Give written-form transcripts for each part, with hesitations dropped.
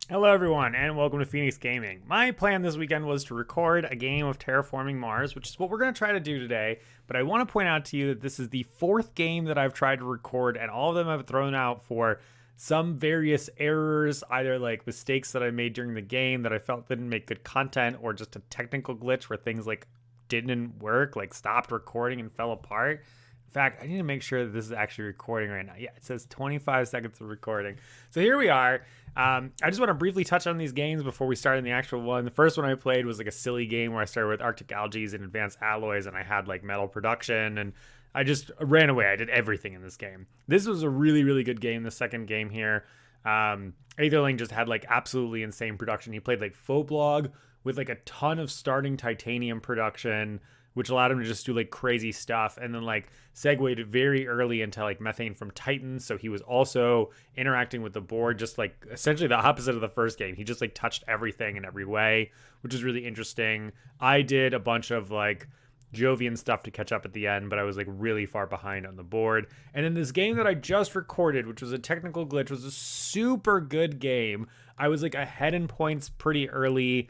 Hello everyone and welcome to Phoenix Gaming. My plan this weekend was to record a game of Terraforming Mars, which is what we're going to try to do today, but I want to point out to you that this is the fourth game that I've tried to record and all of them have thrown out for some various errors, either like mistakes that I made during the game that I felt didn't make good content, or just a technical glitch where things like didn't work, like stopped recording and fell apart. In fact, I need to make sure that this is actually recording right now. Yeah, it says 25 seconds of recording. So here we are. I just want to briefly touch on these games before we start in the actual one. The first one I played was like a silly game where I started with Arctic algae and advanced alloys, and I had like metal production, and I just ran away. I did everything in this game. This was a really, really good game. The second game here, Aetherling just had like absolutely insane production. He played like Phobog with like a ton of starting titanium production, which allowed him to just do like crazy stuff, and then like segued very early into like methane from Titans. So he was also interacting with the board, just like essentially the opposite of the first game. He just like touched everything in every way, which is really interesting. I did a bunch of like Jovian stuff to catch up at the end, but I was like really far behind on the board. And in this game that I just recorded, which was a technical glitch, was a super good game. I was like ahead in points pretty early.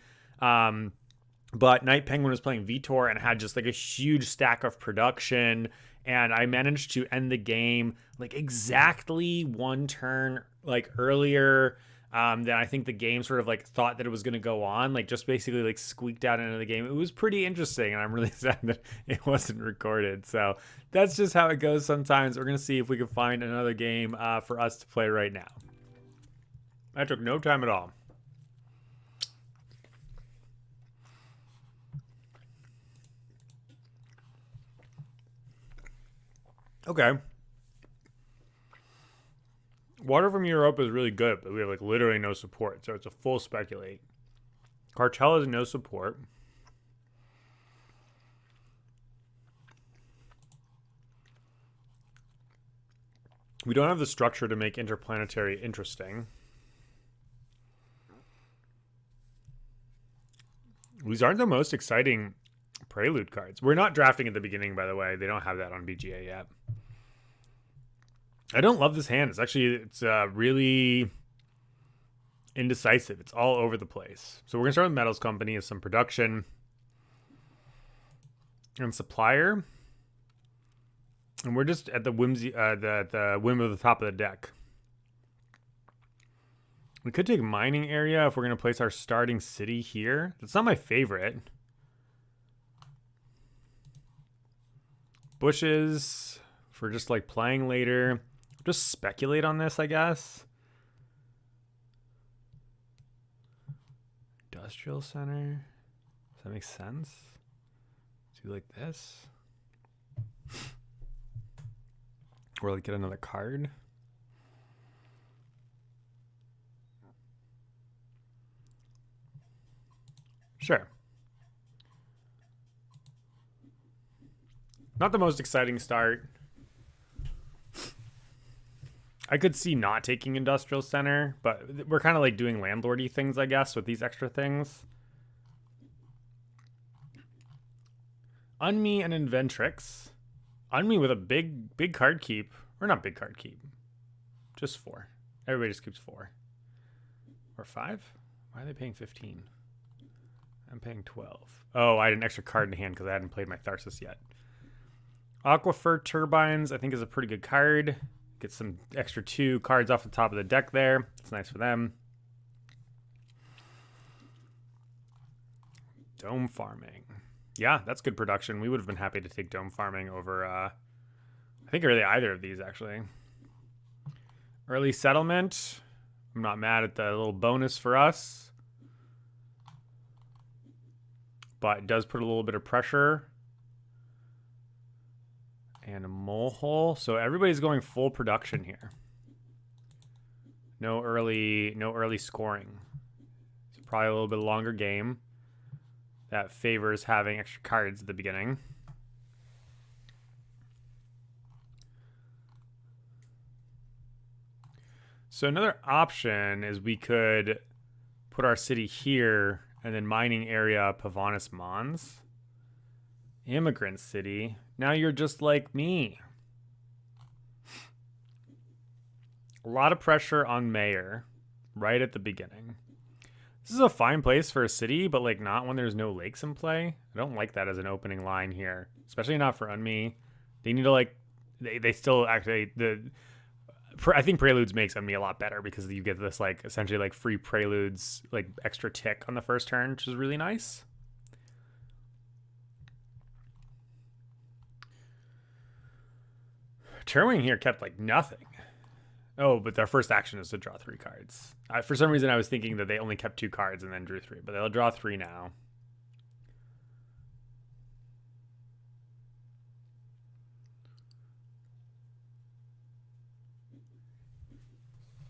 But Night Penguin was playing Vitor and had just like a huge stack of production. And I managed to end the game like exactly one turn like earlier than I think the game sort of like thought that it was going to go on. Like just basically like squeaked out into the game. It was pretty interesting. And I'm really sad that it wasn't recorded. So that's just how it goes sometimes. We're going to see if we can find another game for us to play right now. That took no time at all. Okay. Water from Europe is really good, but we have like literally no support, so it's a full speculate. Cartel has no support. We don't have the structure to make interplanetary interesting. These aren't the most exciting Prelude cards. We're not drafting at the beginning, by the way. They don't have that on BGA yet. I don't love this hand. It's really indecisive. It's all over the place. So we're going to start with Metals Company as some production. And Supplier. And we're just at the whimsy, the whim of the top of the deck. We could take Mining Area if we're going to place our starting city here. That's not my favorite. Bushes for just like playing later. Just speculate on this, I guess. Industrial Center. Does that make sense? Do like this? Or like get another card? Sure. Not the most exciting start. I could see not taking Industrial Center, but we're kind of like doing landlordy things, I guess, with these extra things. Unme and Inventrix. Unme with a big card keep. Or not big card keep. Just 4. Everybody just keeps 4. Or 5? Why are they paying 15? I'm paying 12. Oh, I had an extra card in hand because I hadn't played my Tharsis yet. Aquifer Turbines, I think, is a pretty good card. Get some extra 2 cards off the top of the deck there. It's nice for them. Dome Farming. Yeah, that's good production. We would have been happy to take Dome Farming over, I think really either of these, actually. Early Settlement. I'm not mad at the little bonus for us. But it does put a little bit of pressure. And a mole hole. So everybody's going full production here. No early scoring. It's probably a little bit longer game. That favors having extra cards at the beginning. So another option is we could put our city here and then mining area Pavonis Mons. Immigrant city. Now you're just like me. A lot of pressure on Mayor right at the beginning. This is a fine place for a city, but like not when there's no lakes in play. I don't like that as an opening line here, especially not for Unme. They need to like, they still actually, I think Preludes makes Unme a lot better because you get this like essentially like free Preludes, like extra tick on the first turn, which is really nice. Terraforming here kept like nothing. Oh, but their first action is to draw 3 cards. For some reason, I was thinking that they only kept 2 cards and then drew 3, but they'll draw 3 now.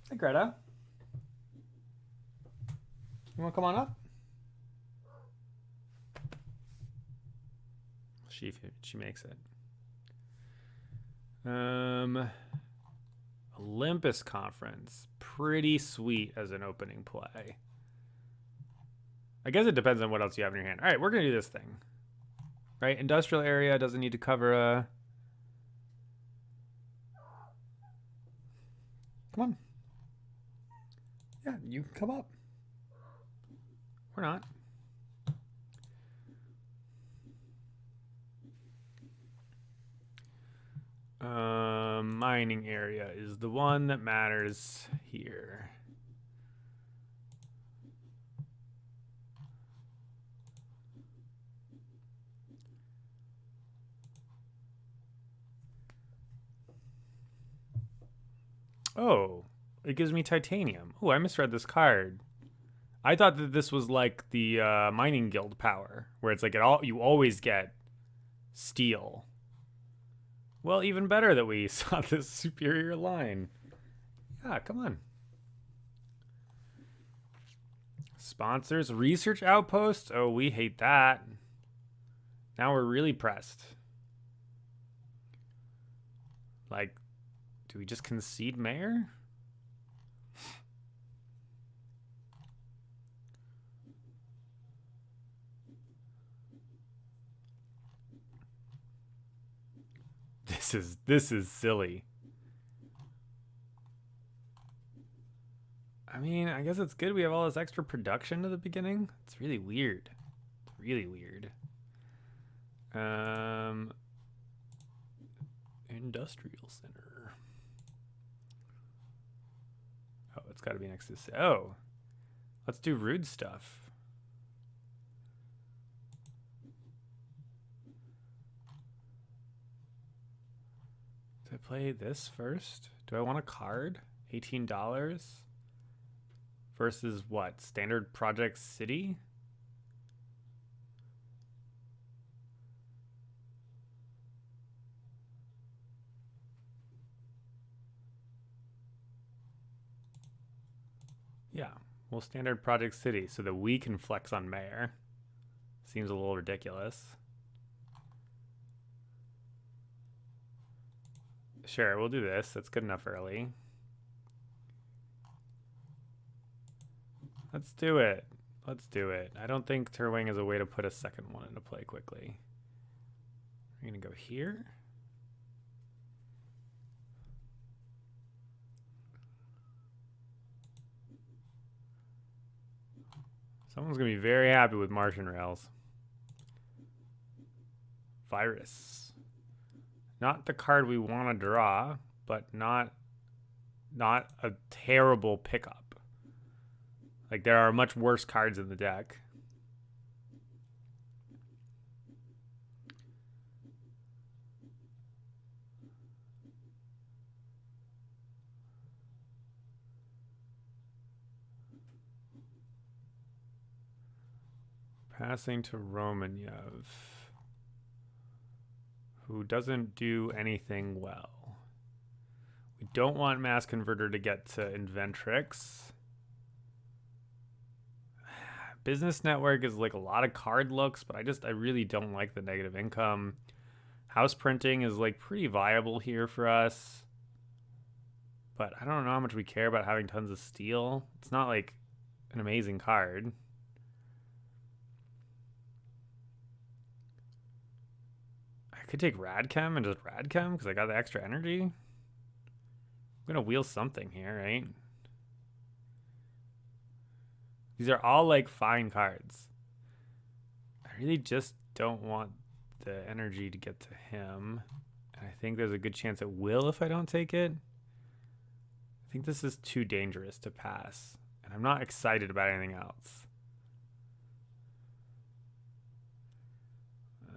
Hey, Greta. You want to come on up? She makes it. Olympus Conference. Pretty sweet as an opening play. I guess it depends on what else you have in your hand. All right, we're going to do this thing. Right? Industrial area doesn't need to cover a... Come on. Yeah, you can come up. Or not. Mining area is the one that matters here. Oh, it gives me titanium. Oh, I misread this card. I thought that this was like the mining guild power, where it's like you always get steel. Well, even better that we saw this superior line. Yeah, come on. Sponsors, research outpost. Oh, we hate that. Now we're really pressed. Like, do we just concede mayor? This is silly. I mean, I guess it's good we have all this extra production at the beginning. It's really weird. It's really weird. Industrial center. Oh, it's got to be next to... Oh, let's do rude stuff. Do I play this first? Do I want a card? $18? Versus what? Standard Project City? Yeah, well, Standard Project City so that we can flex on mayor. Seems a little ridiculous. Sure, we'll do this. That's good enough early. Let's do it. Let's do it. I don't think Terwing is a way to put a second one into play quickly. We're going to go here. Someone's going to be very happy with Martian Rails. Virus. Not the card we want to draw, but not a terrible pickup. Like, there are much worse cards in the deck. Passing to Romanyev, who doesn't do anything well. We don't want Mass Converter to get to Inventrix. Business Network is like a lot of card looks, but I really don't like the negative income. House Printing is like pretty viable here for us, but I don't know how much we care about having tons of steel. It's not like an amazing card. I could take Radchem and just Radchem because I got the extra energy. I'm gonna wheel something here, right? These are all like fine cards. I really just don't want the energy to get to him. And I think there's a good chance it will if I don't take it. I think this is too dangerous to pass. And I'm not excited about anything else.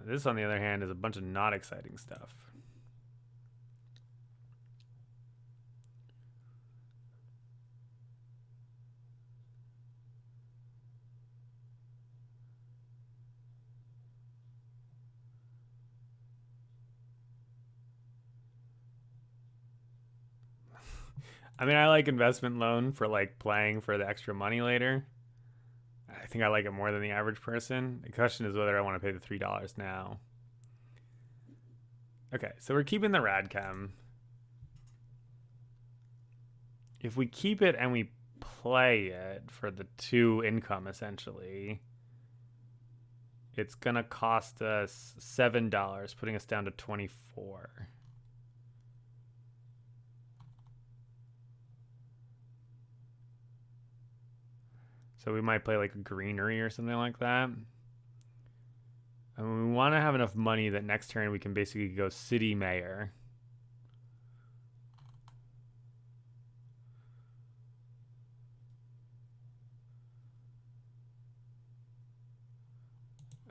This, on the other hand, is a bunch of not exciting stuff. I mean, I like investment loan for like playing for the extra money later. I think I like it more than the average person. The question is whether I want to pay the $3 now. Okay, so we're keeping the Radchem. If we keep it and we play it for the 2 income, essentially, it's going to cost us $7, putting us down to 24. So we might play like a greenery or something like that. And we want to have enough money that next turn we can basically go city mayor.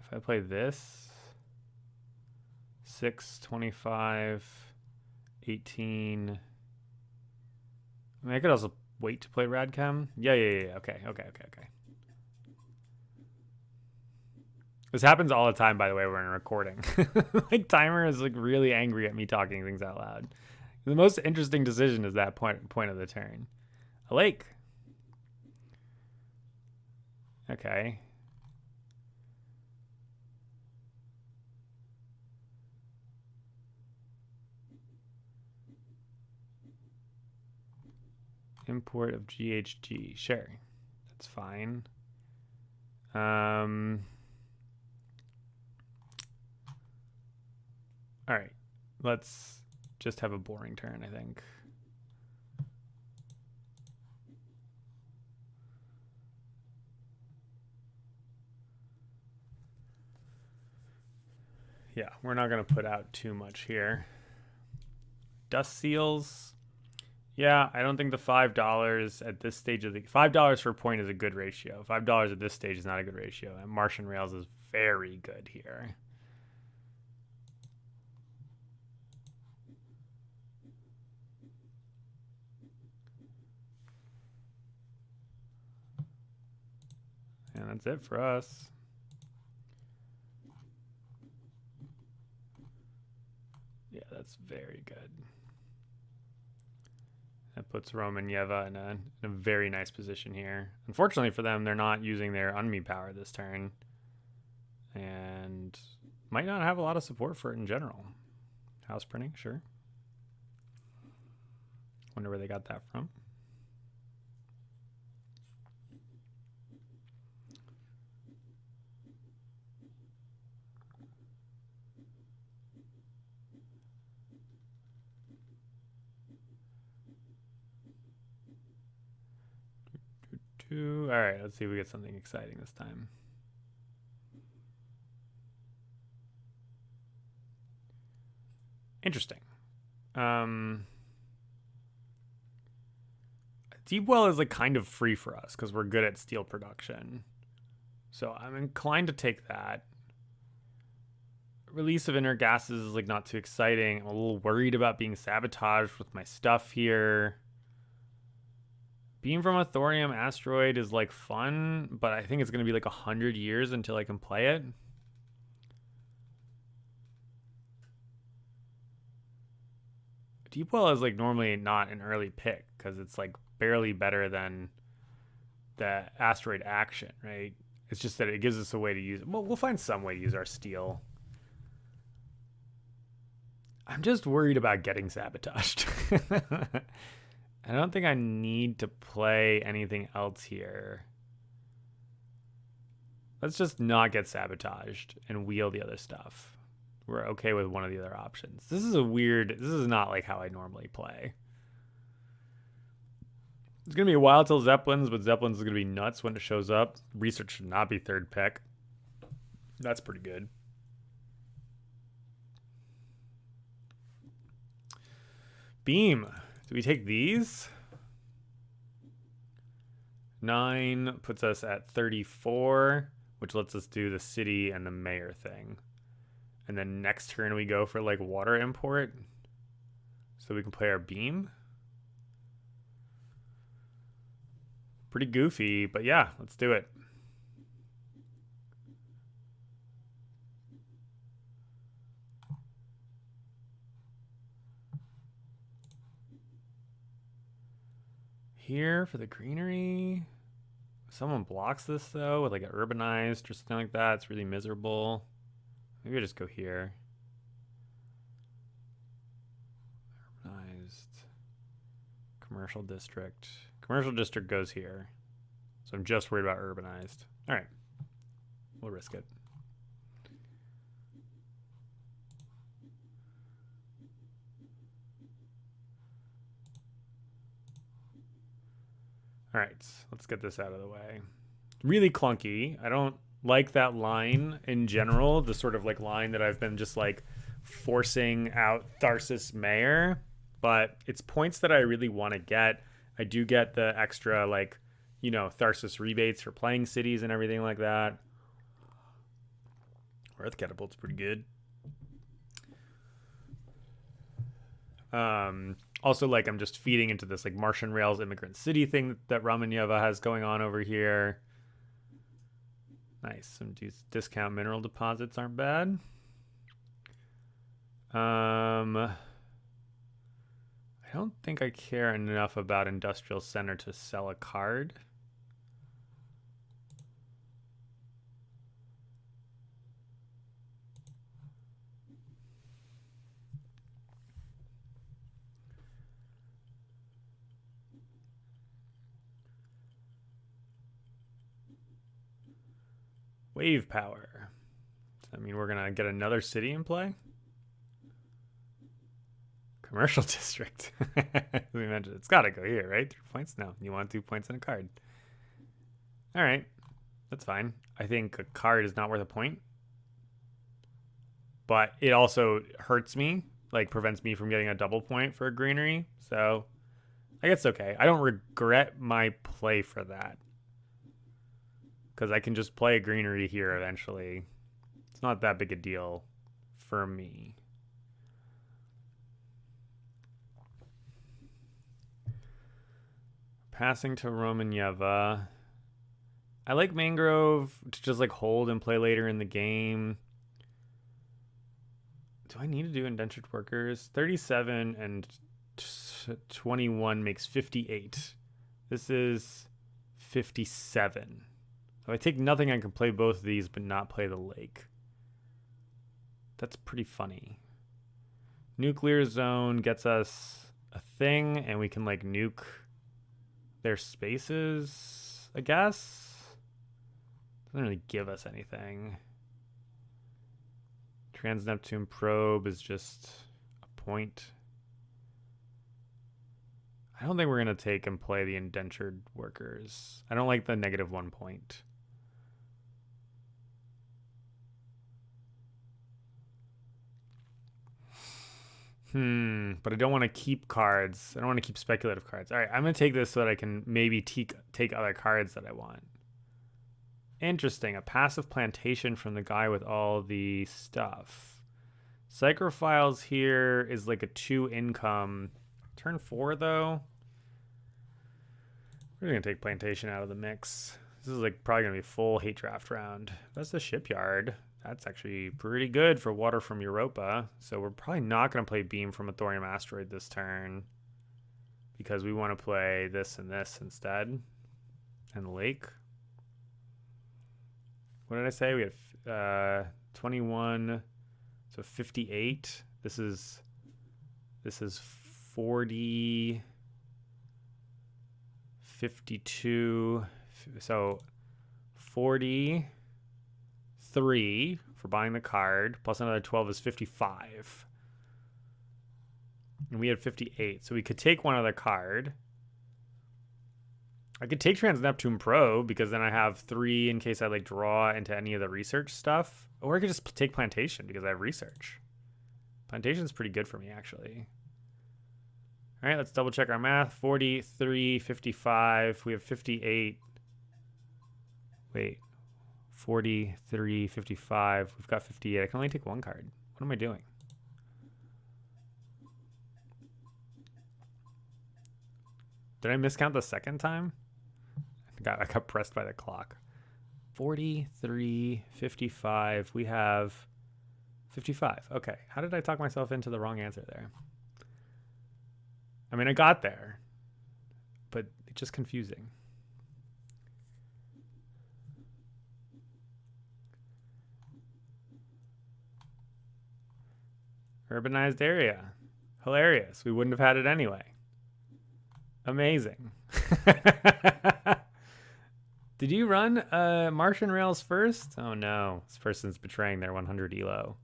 If I play this, 6, 25, 18. I mean, I could also wait to play Radchem. Yeah. Okay. This happens all the time, by the way, when we're recording. Like, timer is like really angry at me talking things out loud. The most interesting decision is that point of the turn. A lake. Okay. Import of GHG. Sure. That's fine. All right. Let's just have a boring turn, I think. Yeah, we're not going to put out too much here. Dust seals. Yeah, I don't think the $5 at this stage of the $5 for point is a good ratio. $5 at this stage is not a good ratio. And Martian Rails is very good here. And that's it for us. Yeah, that's very good. That puts Rome and Yeva in a very nice position here. Unfortunately for them, they're not using their Unme power this turn. And might not have a lot of support for it in general. House printing, sure. Wonder where they got that from. All right, let's see if we get something exciting this time. Interesting. Deep well is like kind of free for us because we're good at steel production. So I'm inclined to take that. Release of inner gases is like not too exciting. I'm a little worried about being sabotaged with my stuff here. Beam from a thorium asteroid is like fun, but I think it's going to be like 100 years until I can play it. Deep well is like normally not an early pick because it's like barely better than the asteroid action, right? It's just that it gives us a way to use it. Well, we'll find some way to use our steel. I'm just worried about getting sabotaged. I don't think I need to play anything else here. Let's just not get sabotaged and wheel the other stuff. We're okay with one of the other options. This is not like how I normally play. It's going to be a while till Zeppelins, but Zeppelins is going to be nuts when it shows up. Research should not be third pick. That's pretty good. Beam. Do we take these? 9 puts us at 34, which lets us do the city and the mayor thing. And then next turn we go for like water import. So we can play our beam. Pretty goofy, but yeah, let's do it. Here for the greenery. If someone blocks this though with like an urbanized or something like that, it's really miserable. Maybe I just go here. Urbanized. Commercial district. Commercial district goes here. So I'm just worried about urbanized. All right. We'll risk it. All right, let's get this out of the way. Really clunky. I don't like that line in general, the sort of like line that I've been just like forcing out Tharsis Mayor, but it's points that I really want to get. I do get the extra like, you know, Tharsis rebates for playing cities and everything like that. Earth Catapult's pretty good. Also, like, I'm just feeding into this like Martian Rails immigrant city thing that Ramanyeva has going on over here. Nice. Some discount mineral deposits aren't bad. I don't think I care enough about Industrial Center to sell a card. Wave power. Does that mean we're going to get another city in play? Commercial district. We mentioned it's got to go here, right? 3 points? No, you want 2 points in a card. All right, that's fine. I think a card is not worth a point, but it also hurts me, like prevents me from getting a double point for a greenery. So I guess okay. I don't regret my play for that because I can just play a greenery here eventually. It's not that big a deal for me. Passing to Romanyeva. I like Mangrove to just like hold and play later in the game. Do I need to do indentured workers? 37 and 21 makes 58. This is 57. If I take nothing, I can play both of these but not play the lake. That's pretty funny. Nuclear zone gets us a thing and we can like nuke their spaces, I guess. Doesn't really give us anything. Trans-Neptune probe is just a point. I don't think we're going to take and play the indentured workers. I don't like the -1 point. But I don't want to keep cards. I don't want to keep speculative cards. All right, I'm going to take this so that I can maybe take other cards that I want. Interesting. A passive plantation from the guy with all the stuff. Psychrophiles here is like a 2 income. Turn 4, though. We're going to take plantation out of the mix. This is like probably going to be full hate draft round. That's the shipyard. That's actually pretty good for water from Europa. So we're probably not going to play Beam from a Thorium Asteroid this turn because we want to play this and this instead. And the lake. What did I say? We have 21, so 58. This is 40, 52, so 43 for buying the card, plus another 12 is 55. And we had 58, so we could take one other card. I could take Trans Neptune Pro because then I have 3 in case I like draw into any of the research stuff. Or I could just take Plantation because I have research. Plantation's pretty good for me, actually. All right, let's double check our math. 43, 55. We have 58. Wait. 43, 55. We've got 58. I can only take 1 card. What am I doing? Did I miscount the second time? I got pressed by the clock. 43, 55. We have 55. Okay. How did I talk myself into the wrong answer there? I mean, I got there, but it's just confusing. Urbanized area. Hilarious. We wouldn't have had it anyway. Amazing. Did you run Martian Rails first? Oh no, this person's betraying their 100 elo.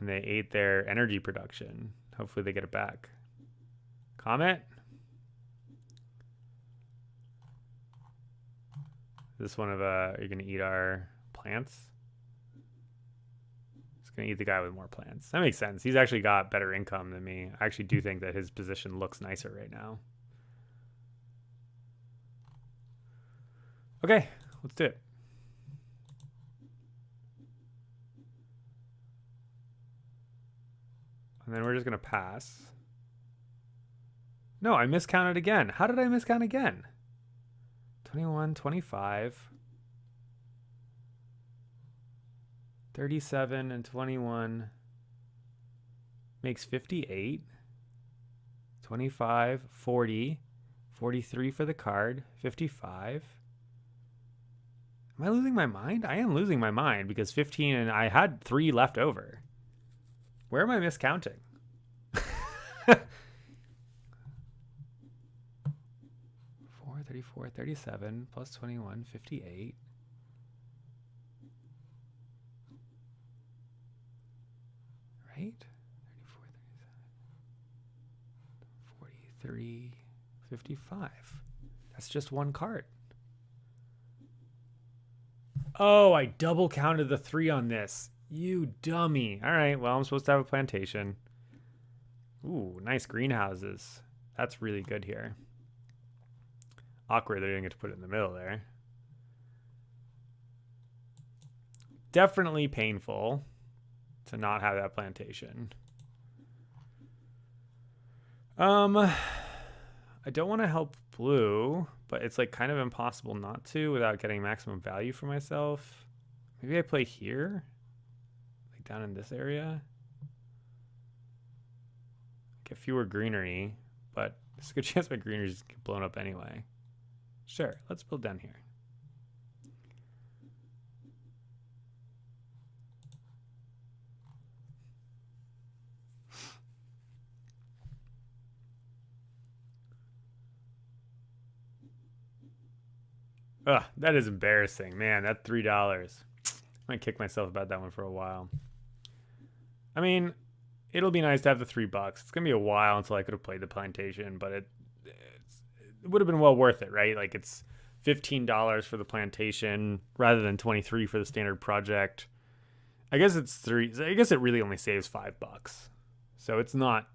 And they ate their energy production. Hopefully they get it back. Comment? Is this one of are you gonna eat our plants? It's gonna eat the guy with more plants. That makes sense. He's actually got better income than me. I actually do think that his position looks nicer right now. Okay, let's do it. And then we're just gonna pass. No, I miscounted again. How did I miscount again? 21, 25, 37 and 21 makes 58. 25, 40, 43 for the card, 55. Am I losing my mind? I am losing my mind because 15 and I had 3 left over. Where am I miscounting? 4, 34, 37 plus 21, 58. Right? 34, 37, 43, 55. That's just 1 card. Oh, I double counted the 3 on this. You dummy. All right, well, I'm supposed to have a plantation. Ooh, nice greenhouses. That's really good here. Awkward they didn't get to put it in the middle there. Definitely painful to not have that plantation. I don't want to help blue, but it's like kind of impossible not to without getting maximum value for myself. Maybe I play here, like down in this area. Get fewer greenery, but there's a good chance my greenery just get blown up anyway. Sure, let's build down here. Ugh, that is embarrassing. Man, that $3. I might kick myself about that one for a while. I mean, it'll be nice to have the $3. It's going to be a while until I could have played the plantation, but it would have been well worth it, right? Like it's $15 for the plantation rather than 23 for the standard project. I guess it's 3. I guess it really only saves $5. So it's not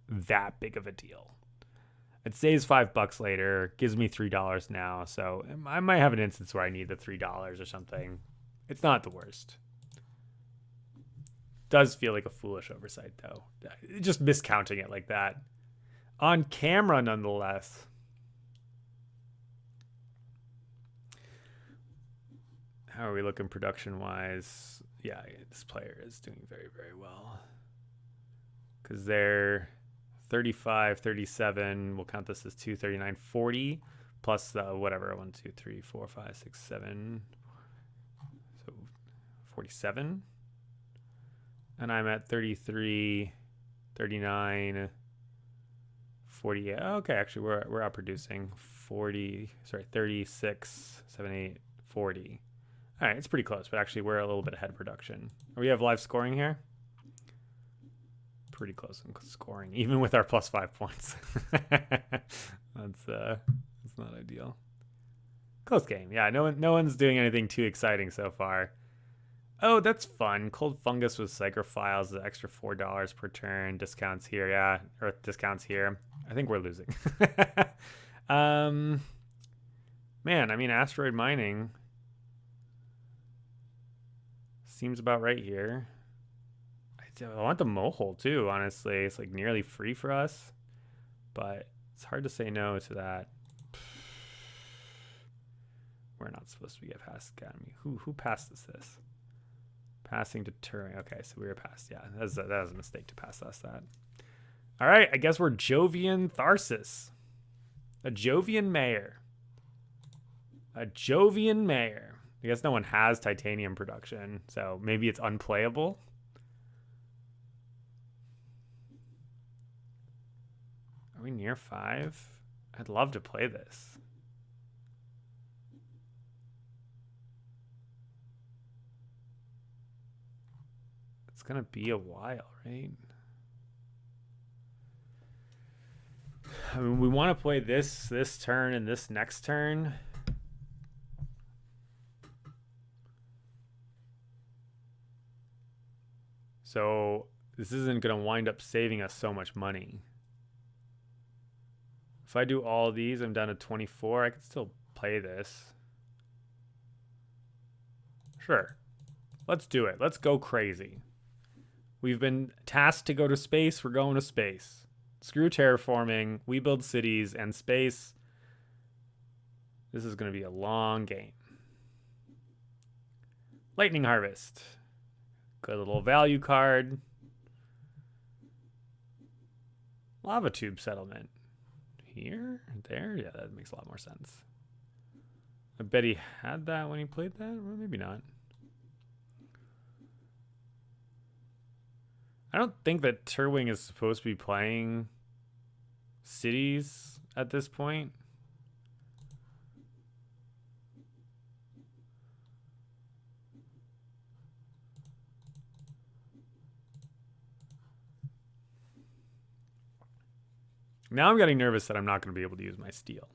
that big of a deal. It saves $5 later, gives me $3 now. So I might have an instance where I need the $3 or something. It's not the worst. Does feel like a foolish oversight though. Just miscounting it like that. On camera nonetheless. How are we looking production wise? Yeah, this player is doing very, very well. Because they're 35, 37. We'll count this as 2, 39, 40. Plus the whatever. 1, 2, 3, 4, 5, 6, 7. So 47. And I'm at 33, 39, 48. Okay, actually, we're outproducing 40. Sorry, 36, 7, 8, 40. All right, it's pretty close, but actually we're a little bit ahead of production. We have live scoring here. pretty close in scoring, even with our plus 5 points. That's not ideal. Close game. Yeah, no one's doing anything too exciting so far. Oh, that's fun. Cold Fungus with Psychrophiles, the extra $4 per turn. Discounts here, yeah. Earth discounts here. I think we're losing. Man, I mean, asteroid mining seems about right here. I want the Mohole too, honestly. It's like nearly free for us, but it's hard to say no to that. We're not supposed to be at past Academy. Who passed us this? Passing to Turing. Okay, so we were past. Yeah, that was a mistake to pass us that. All right, I guess we're Jovian Tharsis. A Jovian mayor. A Jovian mayor. I guess no one has titanium production, so maybe it's unplayable. Are we near 5? I'd love to play this. It's gonna be a while, right? I mean, we want to play this turn and this next turn. So this isn't going to wind up saving us so much money. If I do all these, I'm down to 24. I can still play this. Sure. Let's do it. Let's go crazy. We've been tasked to go to space. We're going to space. Screw terraforming. We build cities and space. This is going to be a long game. Lightning Harvest. Good little value card. Lava Tube Settlement. Here? There? Yeah, that makes a lot more sense. I bet he had that when he played that. Well, maybe not. I don't think that Turwing is supposed to be playing cities at this point. Now I'm getting nervous that I'm not going to be able to use my steel.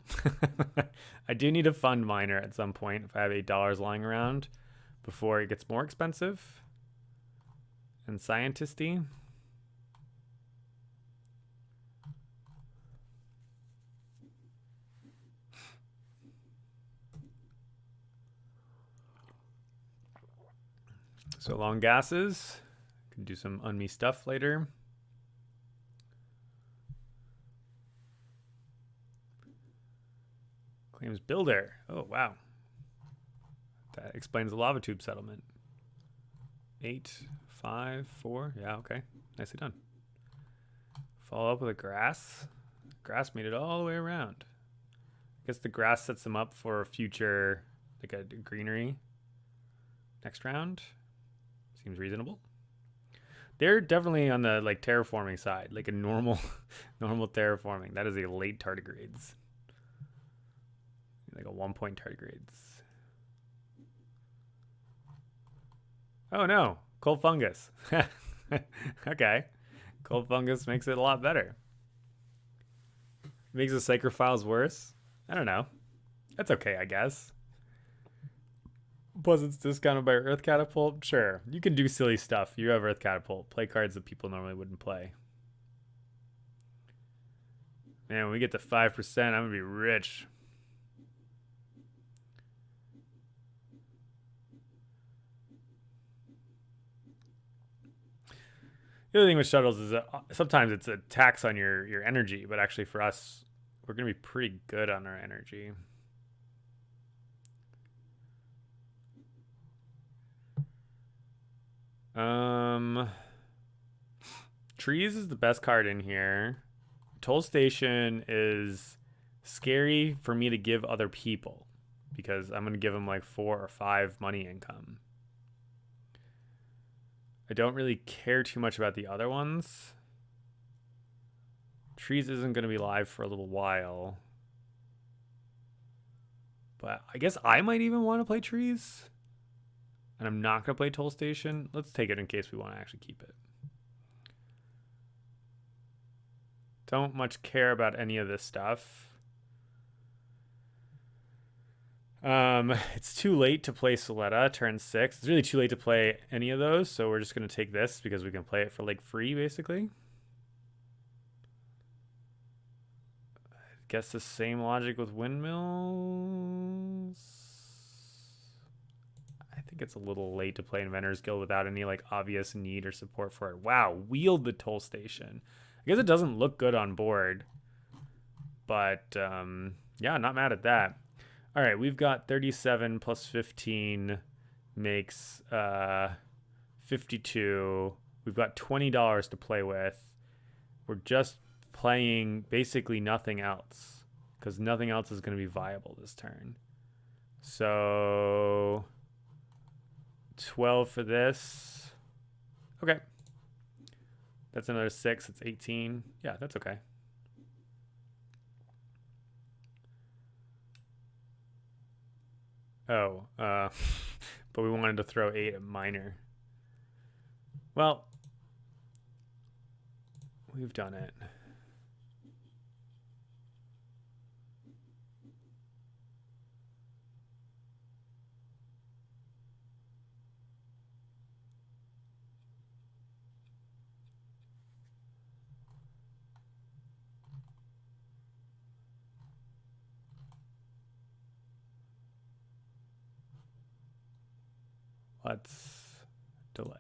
I do need a fund miner at some point if I have $8 lying around before it gets more expensive. And scientisty. So long gases. Can do some unme stuff later. Claims builder. Oh, wow. That explains the lava tube settlement. 8, 5, 4. Yeah, okay. Nicely done. Follow up with a grass. Grass made it all the way around. I guess the grass sets them up for a future, like a greenery next round. Seems reasonable. They're definitely on the like terraforming side, like a normal terraforming. That is a late tardigrades. Like a 1-point tardigrades. Oh no, cold fungus. Okay. Cold fungus makes it a lot better. Makes the Psychrophiles worse? I don't know. That's okay, I guess. Plus it's discounted by Earth Catapult? Sure. You can do silly stuff. You have Earth Catapult. Play cards that people normally wouldn't play. Man, when we get to 5%, I'm going to be rich. The other thing with shuttles is that sometimes it's a tax on your energy, but actually for us, we're going to be pretty good on our energy. Trees is the best card in here. Toll Station is scary for me to give other people because I'm going to give them like 4 or 5 money income. I don't really care too much about the other ones. Trees isn't going to be live for a little while. But I guess I might even want to play Trees. And I'm not going to play Toll Station. Let's take it in case we want to actually keep it. don't much care about any of this stuff. It's too late to play Soletta, turn 6. It's really too late to play any of those, so we're just going to take this because we can play it for like free, basically. I guess the same logic with windmills. I think it's a little late to play Inventor's Guild without any like obvious need or support for it. Wow, wield the toll station. I guess it doesn't look good on board, but yeah, not mad at that. All right, we've got 37 plus 15 makes 52. We've got $20 to play with. We're just playing basically nothing else because nothing else is going to be viable this turn. So 12 for this. Okay. That's another 6. It's 18. Yeah, that's okay. Oh, but we wanted to throw 8 at minor. Well, we've done it. Let's delay.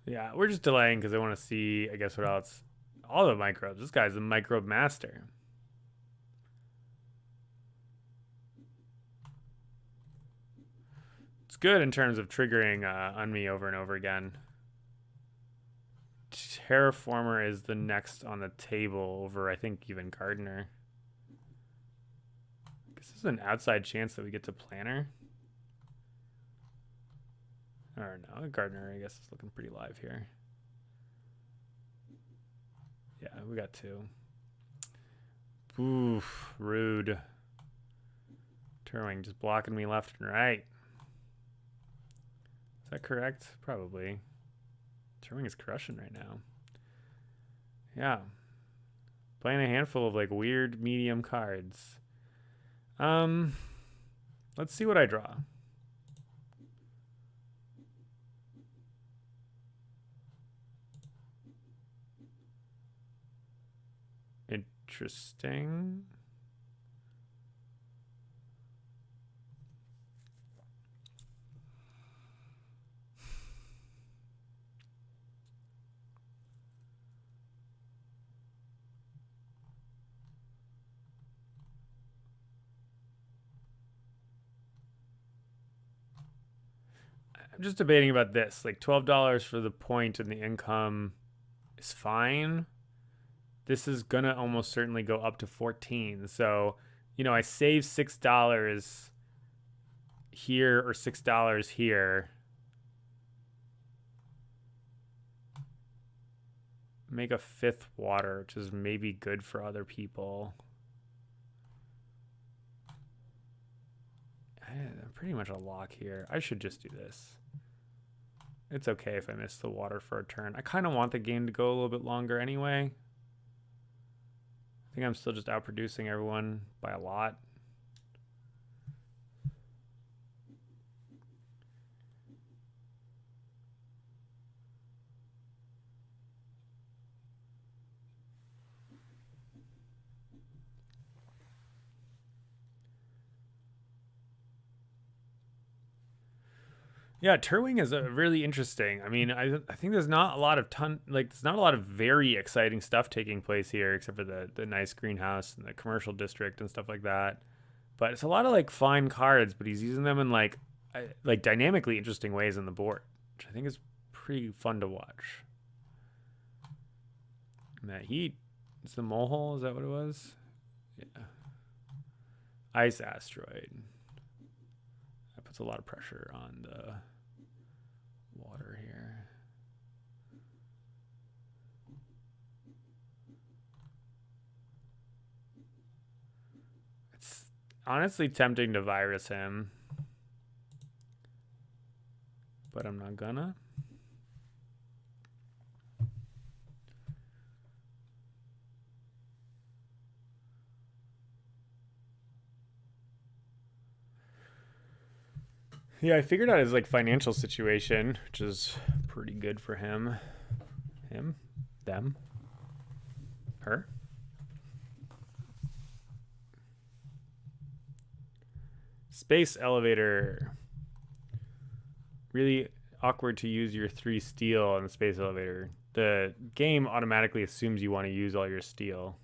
Yeah, we're just delaying because I want to see, I guess, what else. All the microbes. This guy's a microbe master. It's good in terms of triggering on me over and over again. Terraformer is the next on the table over, I think, even Gardener. I guess there's an outside chance that we get to Planner. I don't know. Gardener, I guess, is looking pretty live here. Yeah, we got 2. Oof, rude. Turwing just blocking me left and right. Is that correct? Probably. Turwing is crushing right now. Yeah. Playing a handful of like weird medium cards. Let's see what I draw. Interesting. I'm just debating about this. Like $12 for the point and the income is fine. This is gonna almost certainly go up to 14. So, you know, I save $6 here or $6 here. Make a 5th water, which is maybe good for other people. I'm pretty much a lock here. I should just do this. It's okay if I miss the water for a turn. I kind of want the game to go a little bit longer anyway. I think I'm still just outproducing everyone by a lot. Yeah, Turwing is a really interesting. I mean, I think there's not a lot of there's not a lot of very exciting stuff taking place here, except for the nice greenhouse and the commercial district and stuff like that. But it's a lot of like fine cards, but he's using them in like dynamically interesting ways on the board, which I think is pretty fun to watch. And that heat, it's the mole hole. Is that what it was? Yeah. Ice asteroid. That puts a lot of pressure on the water here. honestly tempting to virus him, but I'm not gonna. Yeah, I figured out his like financial situation, which is pretty good for him. Him, them, her. Space elevator. Really awkward to use your 3 steel on the space elevator. The game automatically assumes you want to use all your steel.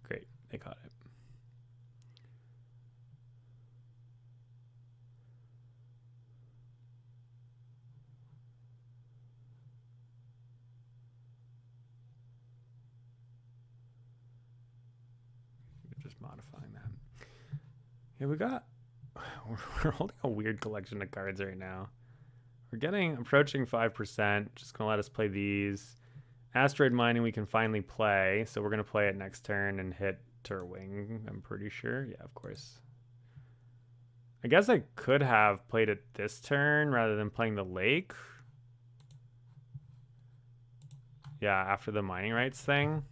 Great, they caught it. Just modifying that. Yeah, we're holding a weird collection of cards right now. We're approaching 5%. Just gonna let us play these. Asteroid mining we can finally play, so we're gonna play it next turn and hit Terwing, I'm pretty sure. Yeah, of course. I guess I could have played it this turn rather than playing the lake. Yeah, after the mining rights thing.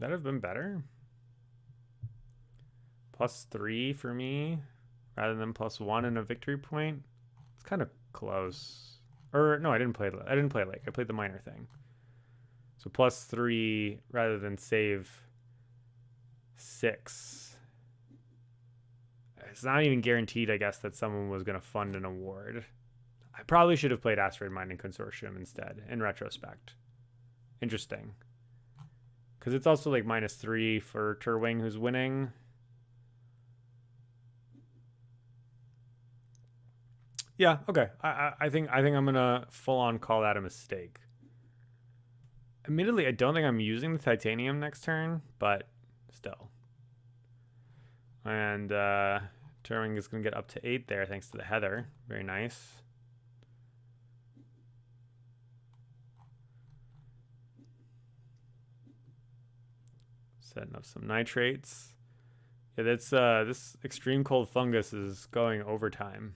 That'd have been better. +3 for me rather than +1 and a victory point. It's kind of close. Or no, I didn't play lake. I played the minor thing. So +3 rather than save 6. It's not even guaranteed, I guess, that someone was going to fund an award. I probably should have played Asteroid Mining Consortium instead, in retrospect. Interesting. Because it's also like -3 for Terwing, who's winning. Yeah, okay. I think I'm gonna full on call that a mistake. Admittedly, I don't think I'm using the titanium next turn, but still. And Terwing is gonna get up to 8 there thanks to the Heather. Very nice. Setting up some nitrates. Yeah, that's this extreme cold fungus is going overtime.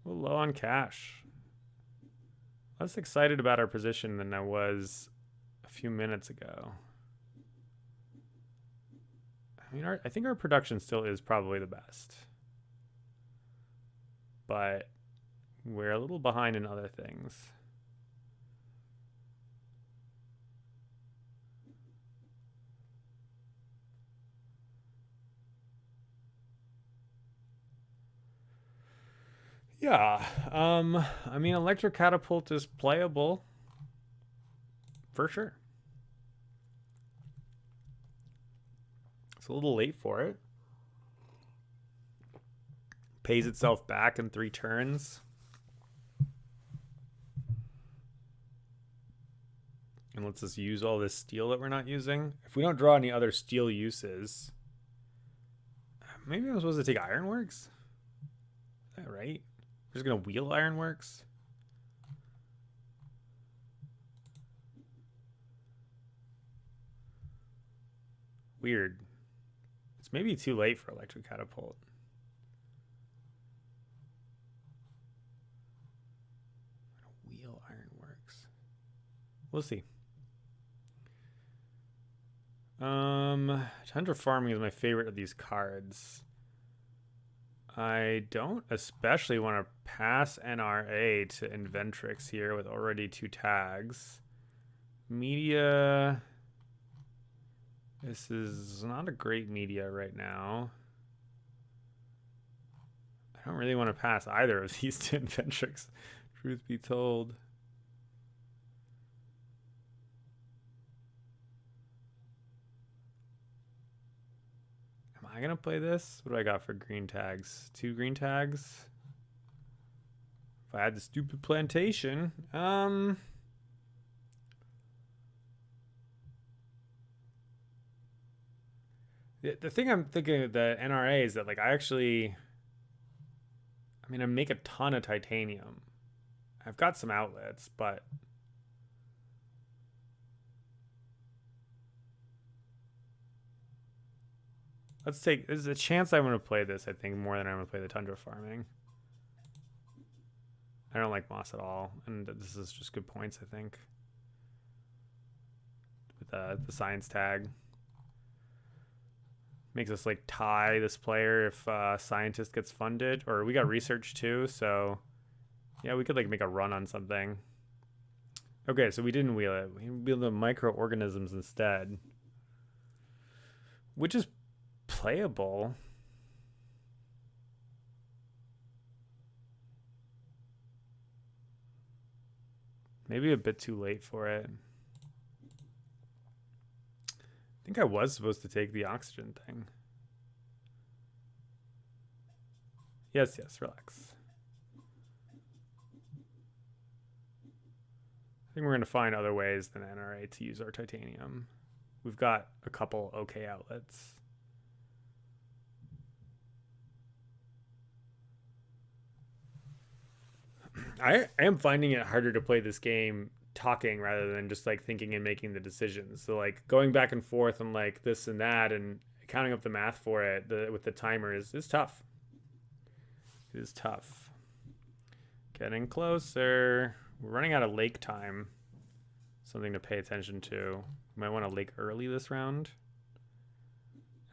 A little low on cash. Less excited about our position than I was a few minutes ago. I mean, I think our production still is probably the best. But we're a little behind in other things. Yeah, I mean, electric catapult is playable for sure. It's a little late for it. Pays itself back in 3 turns. And lets us use all this steel that we're not using. If we don't draw any other steel uses, maybe I'm supposed to take Ironworks? Is that right? We're just gonna wheel Ironworks? Weird. It's maybe too late for electric catapult. Wheel Ironworks. We'll see. Terraforming is my favorite of these cards. I don't especially want to pass NRA to Inventrix here with already 2 tags. Media. This is not a great media right now. I don't really want to pass either of these to Inventrix, truth be told. Am I gonna play this? What do I got for green tags? 2 green tags? I had the stupid plantation. The thing I'm thinking of the NRA is that, like, I make a ton of titanium. I've got some outlets, but there's a chance I'm going to play this, I think, more than I'm going to play the tundra farming. I don't like moss at all, and this is just good points, I think, with the science tag. Makes us like tie this player if scientist gets funded, or we got research too, so yeah, we could like make a run on something. Okay, so we didn't wheel it. We wheeled the microorganisms instead, which is playable. Maybe a bit too late for it. I think I was supposed to take the oxygen thing. Yes, relax. I think we're going to find other ways than NRA to use our titanium. We've got a couple okay outlets. I am finding it harder to play this game talking rather than just like thinking and making the decisions. So like going back and forth and like this and that and counting up the math for it with the timer is tough. It is tough. Getting closer. We're running out of lake time. Something to pay attention to. We might want to lake early this round.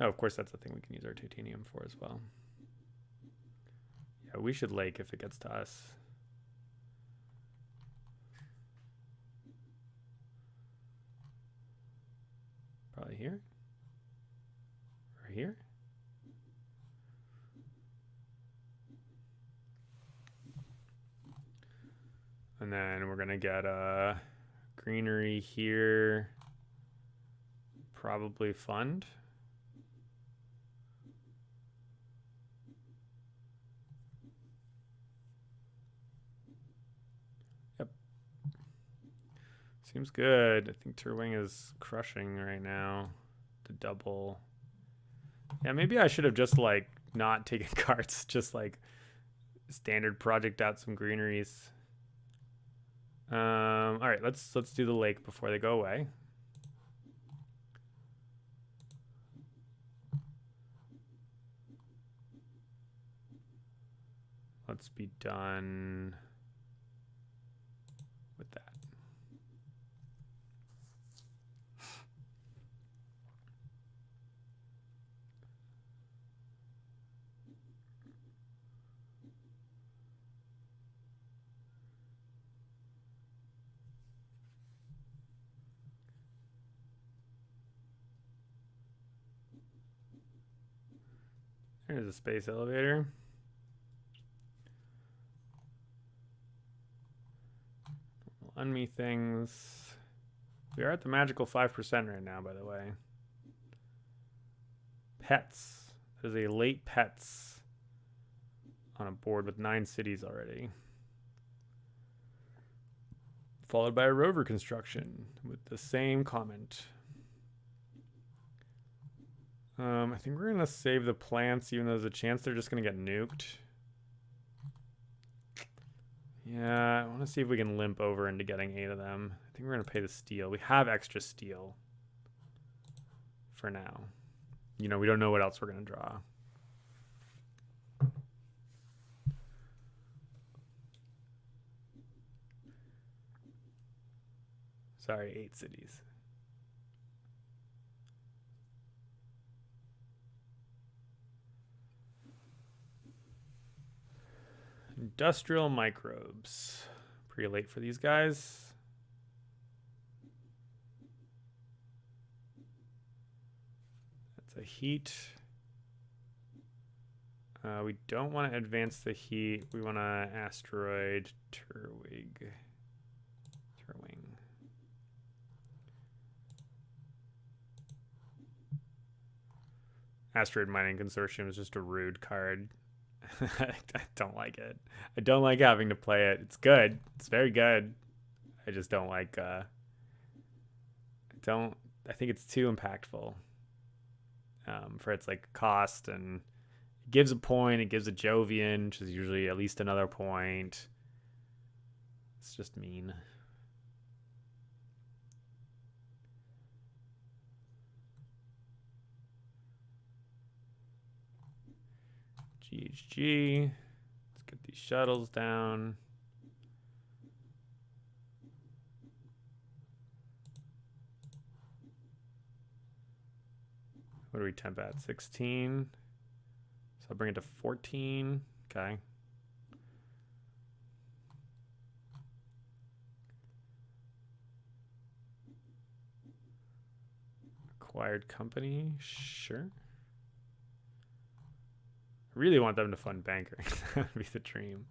Oh, of course, that's the thing we can use our titanium for as well. Yeah, we should lake if it gets to us. Probably here. Or here. And then we're going to get a greenery here. Probably fund. Yep. Seems good. I think Terwing is crushing right now. The double. Yeah, maybe I should have just like not taken cards. Just like standard project out some greeneries. All right, let's do the lake before they go away. Let's be done with that. There's a space elevator. Unme things. We are at the magical 5% right now, by the way. Pets. There's a late pets on a board with 9 cities already. Followed by a rover construction with the same comment. I think we're going to save the plants, even though there's a chance they're just going to get nuked. Yeah, I want to see if we can limp over into getting 8 of them. I think we're going to pay the steel. We have extra steel for now. You know, we don't know what else we're going to draw. Sorry, 8 cities. Industrial microbes. Pretty late for these guys. That's a heat. We don't want to advance the heat. We want to asteroid Terwing. Asteroid Mining Consortium is just a rude card. I don't like it. I don't like having to play it. It's good. It's very good. I just don't like I think it's too impactful for its like cost, and it gives a point, it gives a Jovian, which is usually at least another point. It's just mean. GHG. Let's get these shuttles down. What do we temp at? 16. So I'll bring it to 14. Okay. Acquired company. Sure. I really want them to fund bankers. That would be the dream.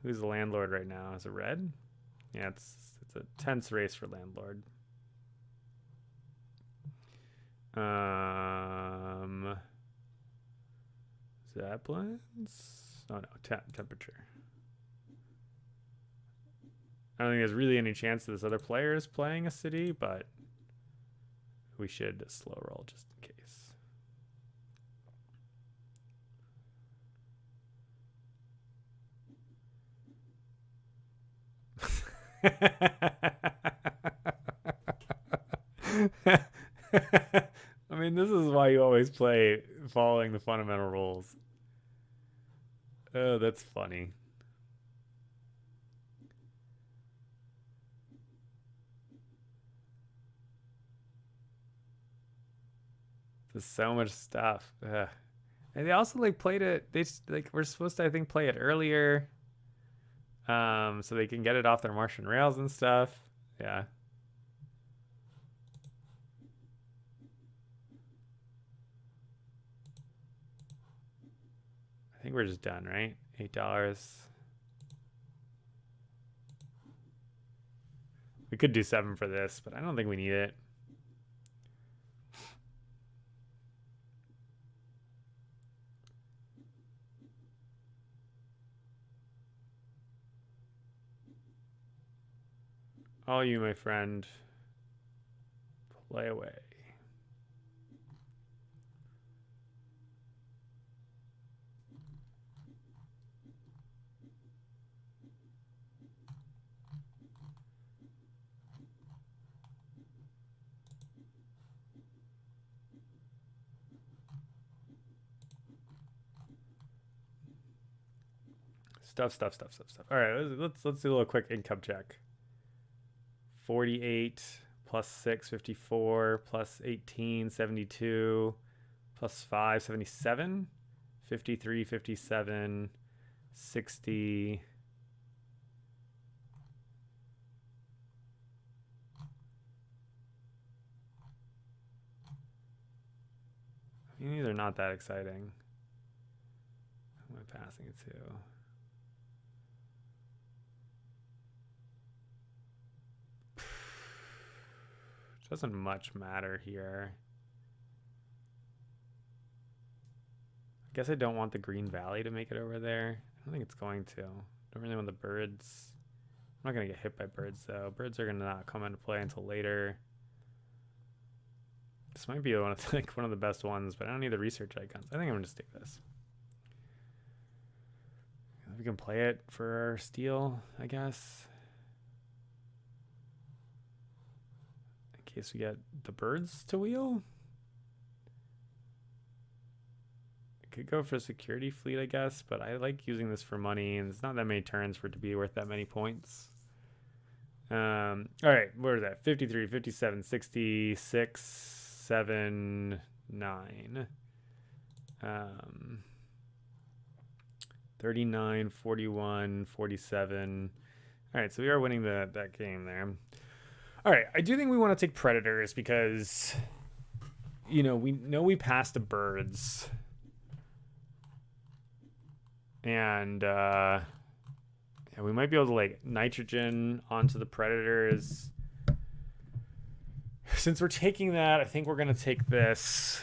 Who's the landlord right now? Is it red? Yeah, it's a tense race for landlord. Zeppelins? Oh no, temperature. I don't think there's really any chance that this other player is playing a city, but we should slow roll just in case. I mean, this is why you always play following the fundamental rules. Oh, that's funny. There's so much stuff. Ugh. And they also like played it. They like we're supposed to, I think, play it earlier, so they can get it off their Martian rails and stuff. Yeah. I think we're just done, right? $8. We could do 7 for this, but I don't think we need it. All you, my friend. Play away. Stuff. All right, let's do a little quick income check. 48 plus 6, 54 plus 18, 72 plus 5, 77, 53, 57, 60. I mean, these are not that exciting. Who am I passing it to? Doesn't much matter here. I guess I don't want the Green Valley to make it over there. I don't think it's going to. Don't really want the birds. I'm not going to get hit by birds, though. Birds are going to not come into play until later. This might be one of the best ones, but I don't need the research icons. I think I'm going to just take this. We can play it for our steel, I guess. In case we get the birds to wheel. I could go for a security fleet, I guess, but I like using this for money, and it's not that many turns for it to be worth that many points. All right, where is that? 53, 57, 66, 7, 9. 39, 41, 47. All right, so we are winning that game there. All right, I do think we want to take predators because, we know we passed the birds. And we might be able to like nitrogen onto the predators. Since we're taking that, I think we're going to take this.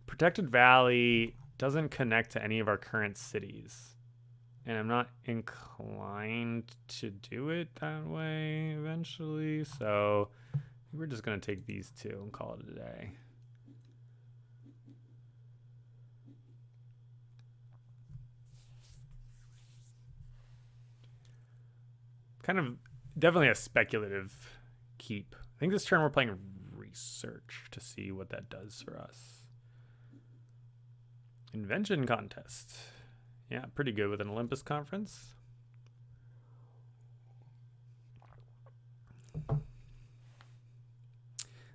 Protected Valley doesn't connect to any of our current cities. And I'm not inclined to do it that way eventually. So we're just going to take these two and call it a day. Kind of definitely a speculative keep. I think this turn we're playing research to see what that does for us. Invention contest. Yeah, pretty good with an Olympus conference.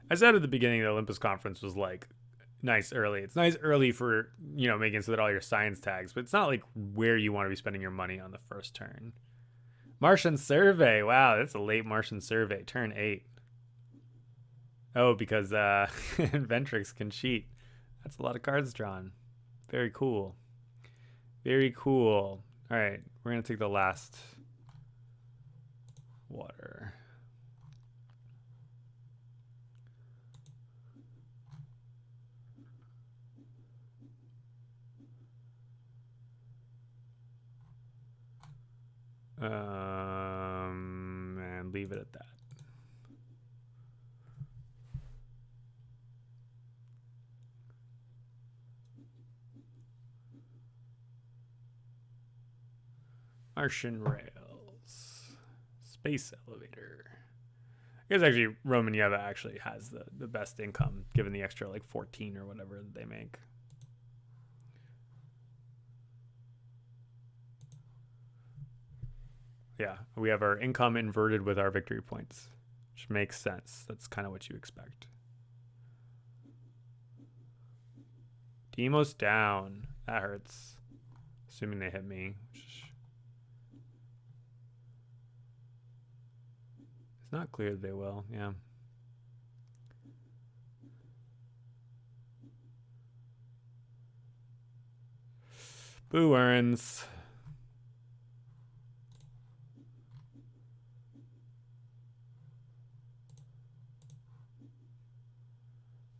I said at the beginning the Olympus conference was like nice early. It's nice early for, you know, making so that all your science tags, but it's not like where you want to be spending your money on the first turn. Martian survey. Wow, that's a late Martian survey. Turn 8. Oh, because Ventrix can cheat. That's a lot of cards drawn. Very cool. Very cool. All right, we're going to take the last water. And leave it at that. Martian rails. Space elevator. I guess actually Romanieva actually has the best income given the extra like 14 or whatever that they make. Yeah, we have our income inverted with our victory points, which makes sense. That's kind of what you expect. Demos down. That hurts. Assuming they hit me. It's not clear that they will, yeah. Boo earns.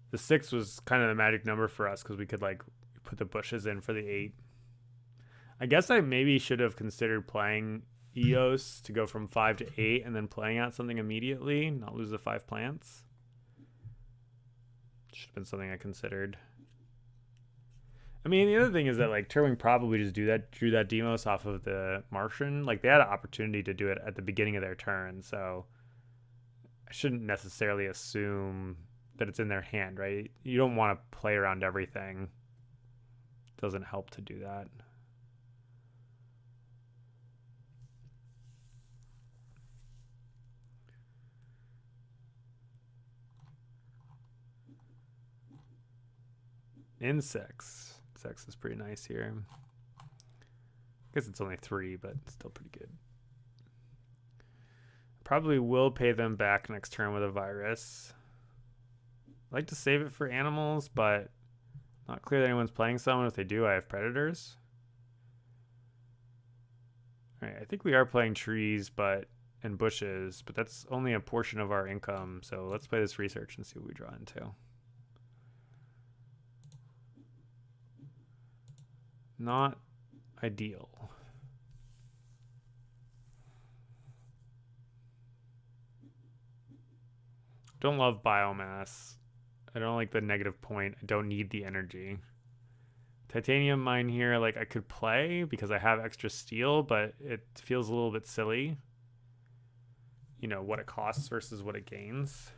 The 6 was kind of the magic number for us because we could like put the bushes in for the 8. I guess I maybe should have considered playing EOS to go from 5 to 8 and then playing out something immediately, not lose the 5 plants. Should have been something I considered. I mean, the other thing is that like Turwing probably just drew that Demos off of the Martian. Like they had an opportunity to do it at the beginning of their turn, so I shouldn't necessarily assume that it's in their hand, right? You don't want to play around everything. It doesn't help to do that. Insects. Insects is pretty nice here. I guess it's only 3, but it's still pretty good. Probably will pay them back next turn with a virus. I like to save it for animals, but not clear that anyone's playing someone. If they do, I have predators. All right, I think we are playing trees and bushes, but that's only a portion of our income. So let's play this research and see what we draw into. Not ideal. Don't love biomass. I don't like the negative point. I don't need the energy. Titanium mine here, like I could play because I have extra steel, but it feels a little bit silly. You know, what it costs versus what it gains.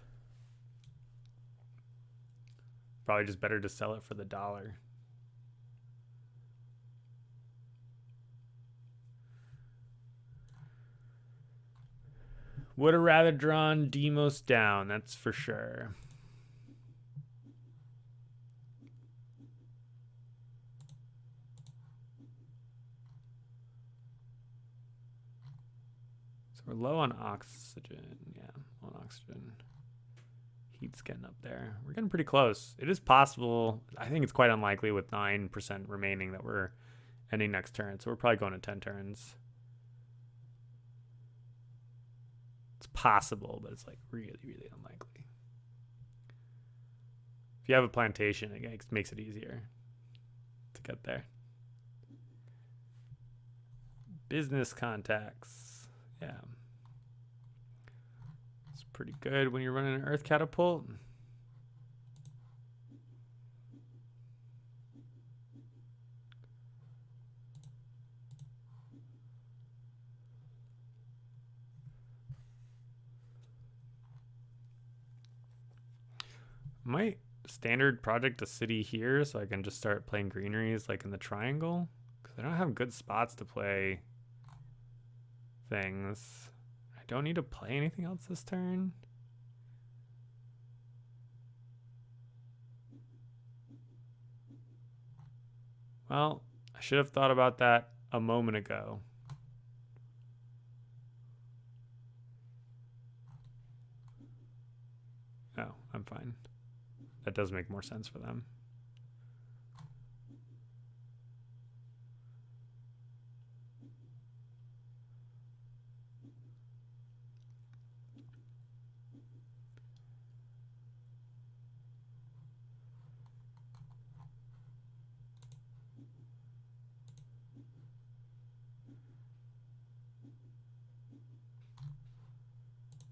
Probably just better to sell it for the $1. Would have rather drawn Demos down, that's for sure. So we're low on oxygen. Yeah, on oxygen. Heat's getting up there. We're getting pretty close. It is possible. I think it's quite unlikely with 9% remaining that we're ending next turn. So we're probably going to 10 turns. It's possible, but it's like really, really unlikely. If you have a plantation, it makes it easier. to get there. Business contacts. Yeah. It's pretty good when you're running an Earth catapult. Might standard project a city here so I can just start playing greeneries like in the triangle, because I don't have good spots to play things. I don't need to play anything else this turn. Well, I should have thought about that a moment ago. Oh, I'm fine. That does make more sense for them.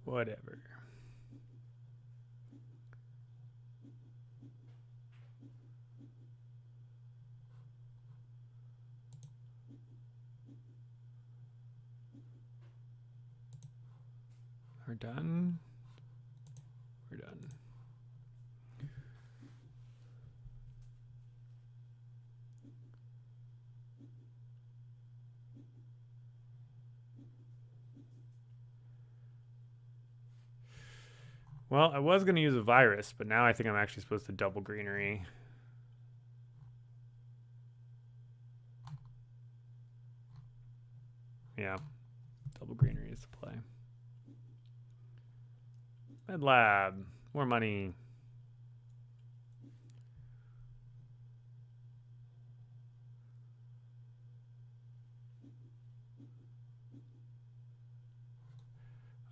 Whatever. We're done. We're done. Well, I was going to use a virus, but now I think I'm actually supposed to double greenery. Yeah, double greenery is the play. Med lab, more money.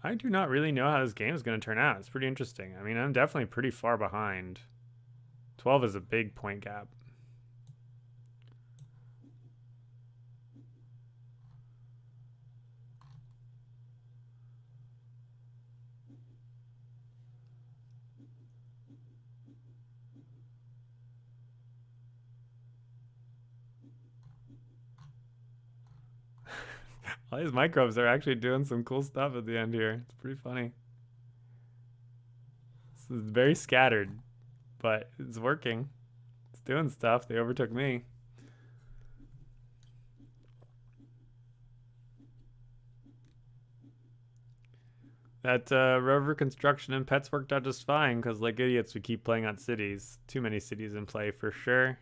I do not really know how this game is going to turn out. It's pretty interesting. I mean, I'm definitely pretty far behind. 12 is a big point gap. All these microbes are actually doing some cool stuff at the end here. It's pretty funny. This is very scattered, but it's working. It's doing stuff. They overtook me. That rover construction and pets worked out just fine because, like idiots, we keep playing on cities. Too many cities in play for sure.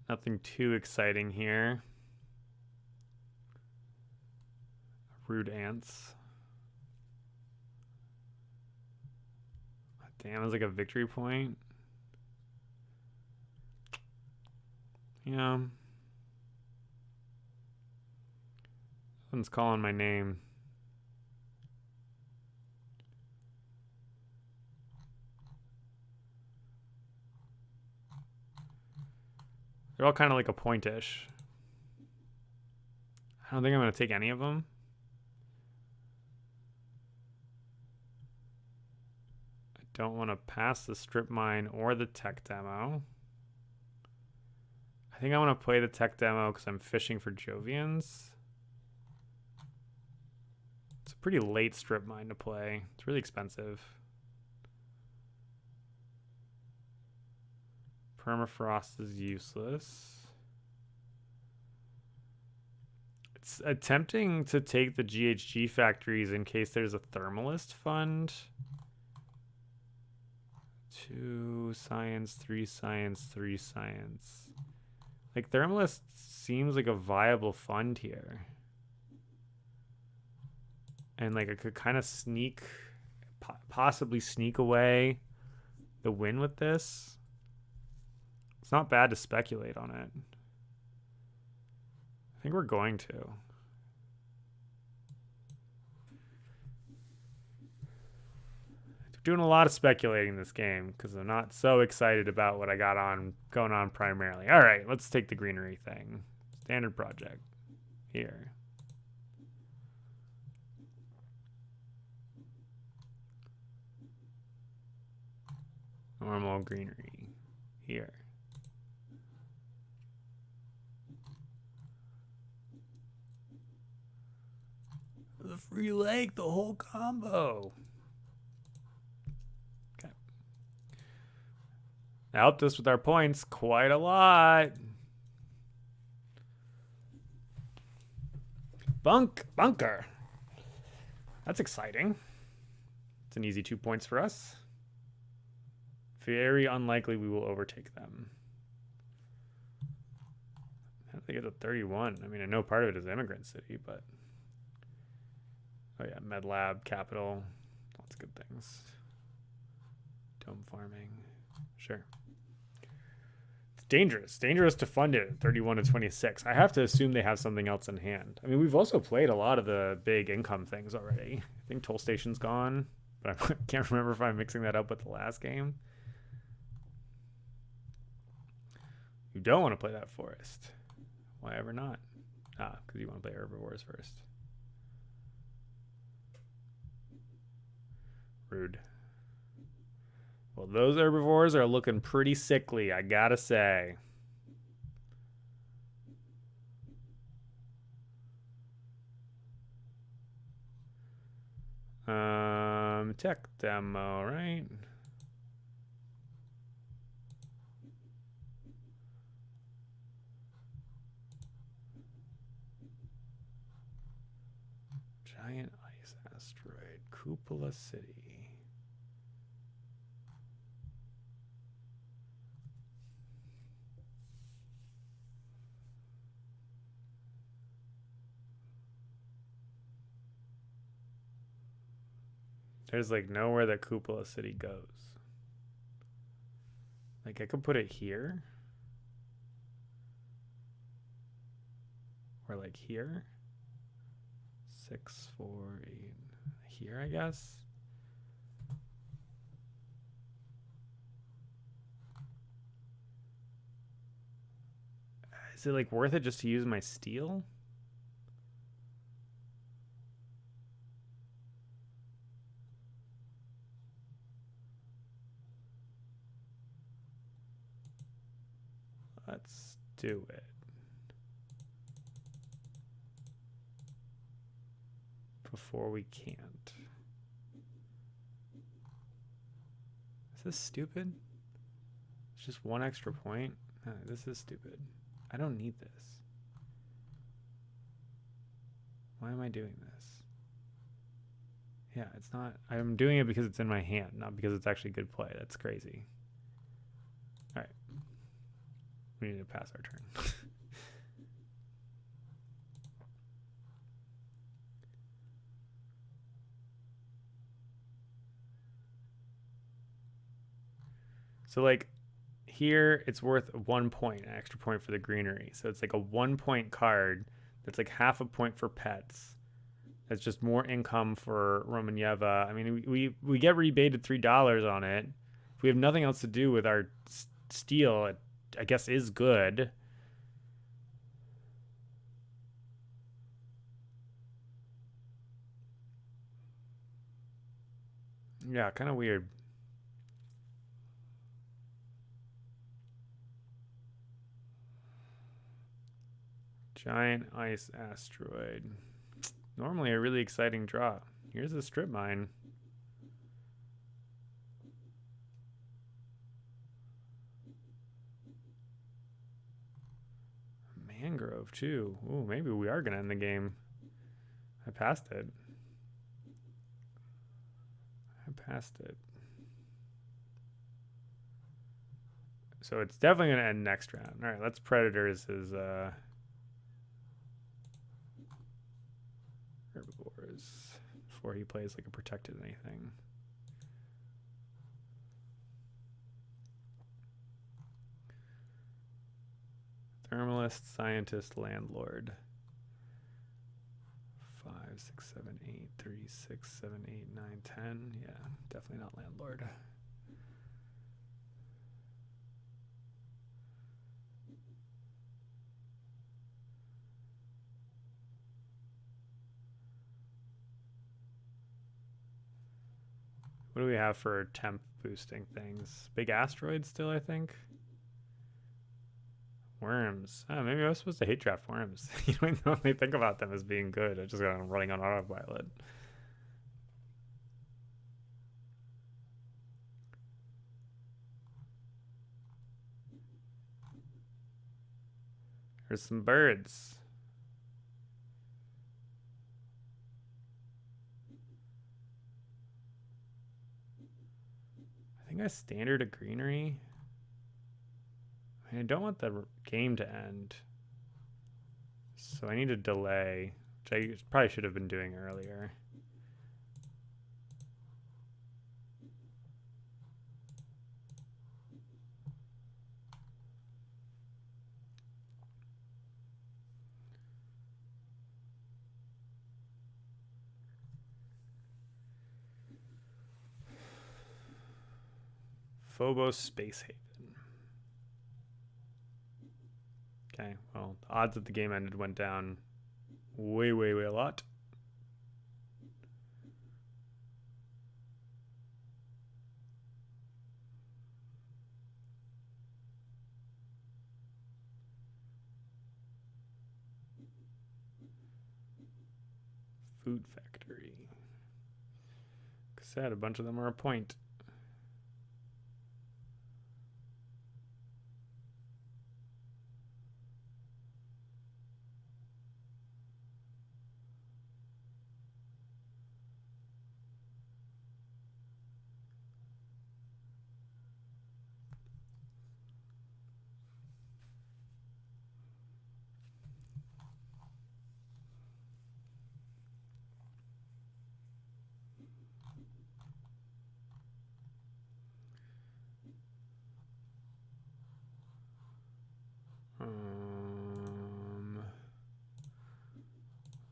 Nothing too exciting here. Rude ants. Damn, it's like a victory point. Yeah. Someone's calling my name. They're all kind of like a pointish. I don't think I'm going to take any of them. I don't want to pass the strip mine or the tech demo. I think I want to play the tech demo because I'm fishing for Jovians. It's a pretty late strip mine to play. It's really expensive. Permafrost is useless. It's attempting to take the GHG factories in case there's a thermalist fund. 2 science, 3 science, 3 science. Like, thermalist seems like a viable fund here. And like I could kind of sneak, possibly sneak away the win with this. not bad to speculate on it. I think we're going to. Doing a lot of speculating this game because I'm not so excited about what I got going on primarily. All right, let's take the greenery thing. Standard project here. Normal greenery here. The free lake, the whole combo. Helped us with our points quite a lot. Bunker. That's exciting. It's an easy 2 points for us. Very unlikely we will overtake them. How did they get to 31? I mean, I know part of it is Immigrant City, but... Oh yeah, Med Lab, Capital. Lots of good things. Dome farming. Sure. Dangerous to fund it at 31 to 26. I have to assume they have something else in hand. I mean, we've also played a lot of the big income things already. I think Toll Station's gone, but I can't remember if I'm mixing that up with the last game. You don't want to play that forest. Why ever not? Because you want to play herbivores first. Rude. Well, those herbivores are looking pretty sickly, I gotta say. Tech demo, right? Giant ice asteroid, Cupola City. There's like nowhere that Cupola City goes. Like I could put it here. Or like here. 6, 4, 8. Here, I guess. Is it like worth it just to use my steel? Let's do it. Before we can't. Is this stupid? It's just one extra point. No, this is stupid. I don't need this. Why am I doing this? Yeah, it's not. I'm doing it because it's in my hand, not because it's actually good play. That's crazy. All right. We need to pass our turn. So like here it's worth 1 point, an extra point for the greenery. So it's like a 1 point card that's like half a point for pets. That's just more income for Romaneva. I mean, we get rebated $3 on it. If we have nothing else to do with our steel, it, I guess, is good. Yeah, kind of weird. Giant ice asteroid. Normally a really exciting draw. Here's a strip mine. Mangrove too. Ooh, maybe we are gonna end the game. I passed it. So it's definitely gonna end next round. All right, let's Predators his herbivores before he plays like a protected anything. Thermalist, scientist, landlord. 5, 6, 7, 8, 3, 6, 7, 8, 9, 10. Yeah, definitely not landlord. What do we have for temp boosting things? Big asteroids still, I think. Worms. Oh, maybe I was supposed to hate draft worms. You don't normally think about them as being good. I just got them running on autopilot. There's some birds. I think I standard a greenery. I don't want the game to end, so I need a delay, which I probably should have been doing earlier. Phobos Space Haven. Okay, well, the odds that the game ended went down way a lot. Food factory. Sad, a bunch of them are a point.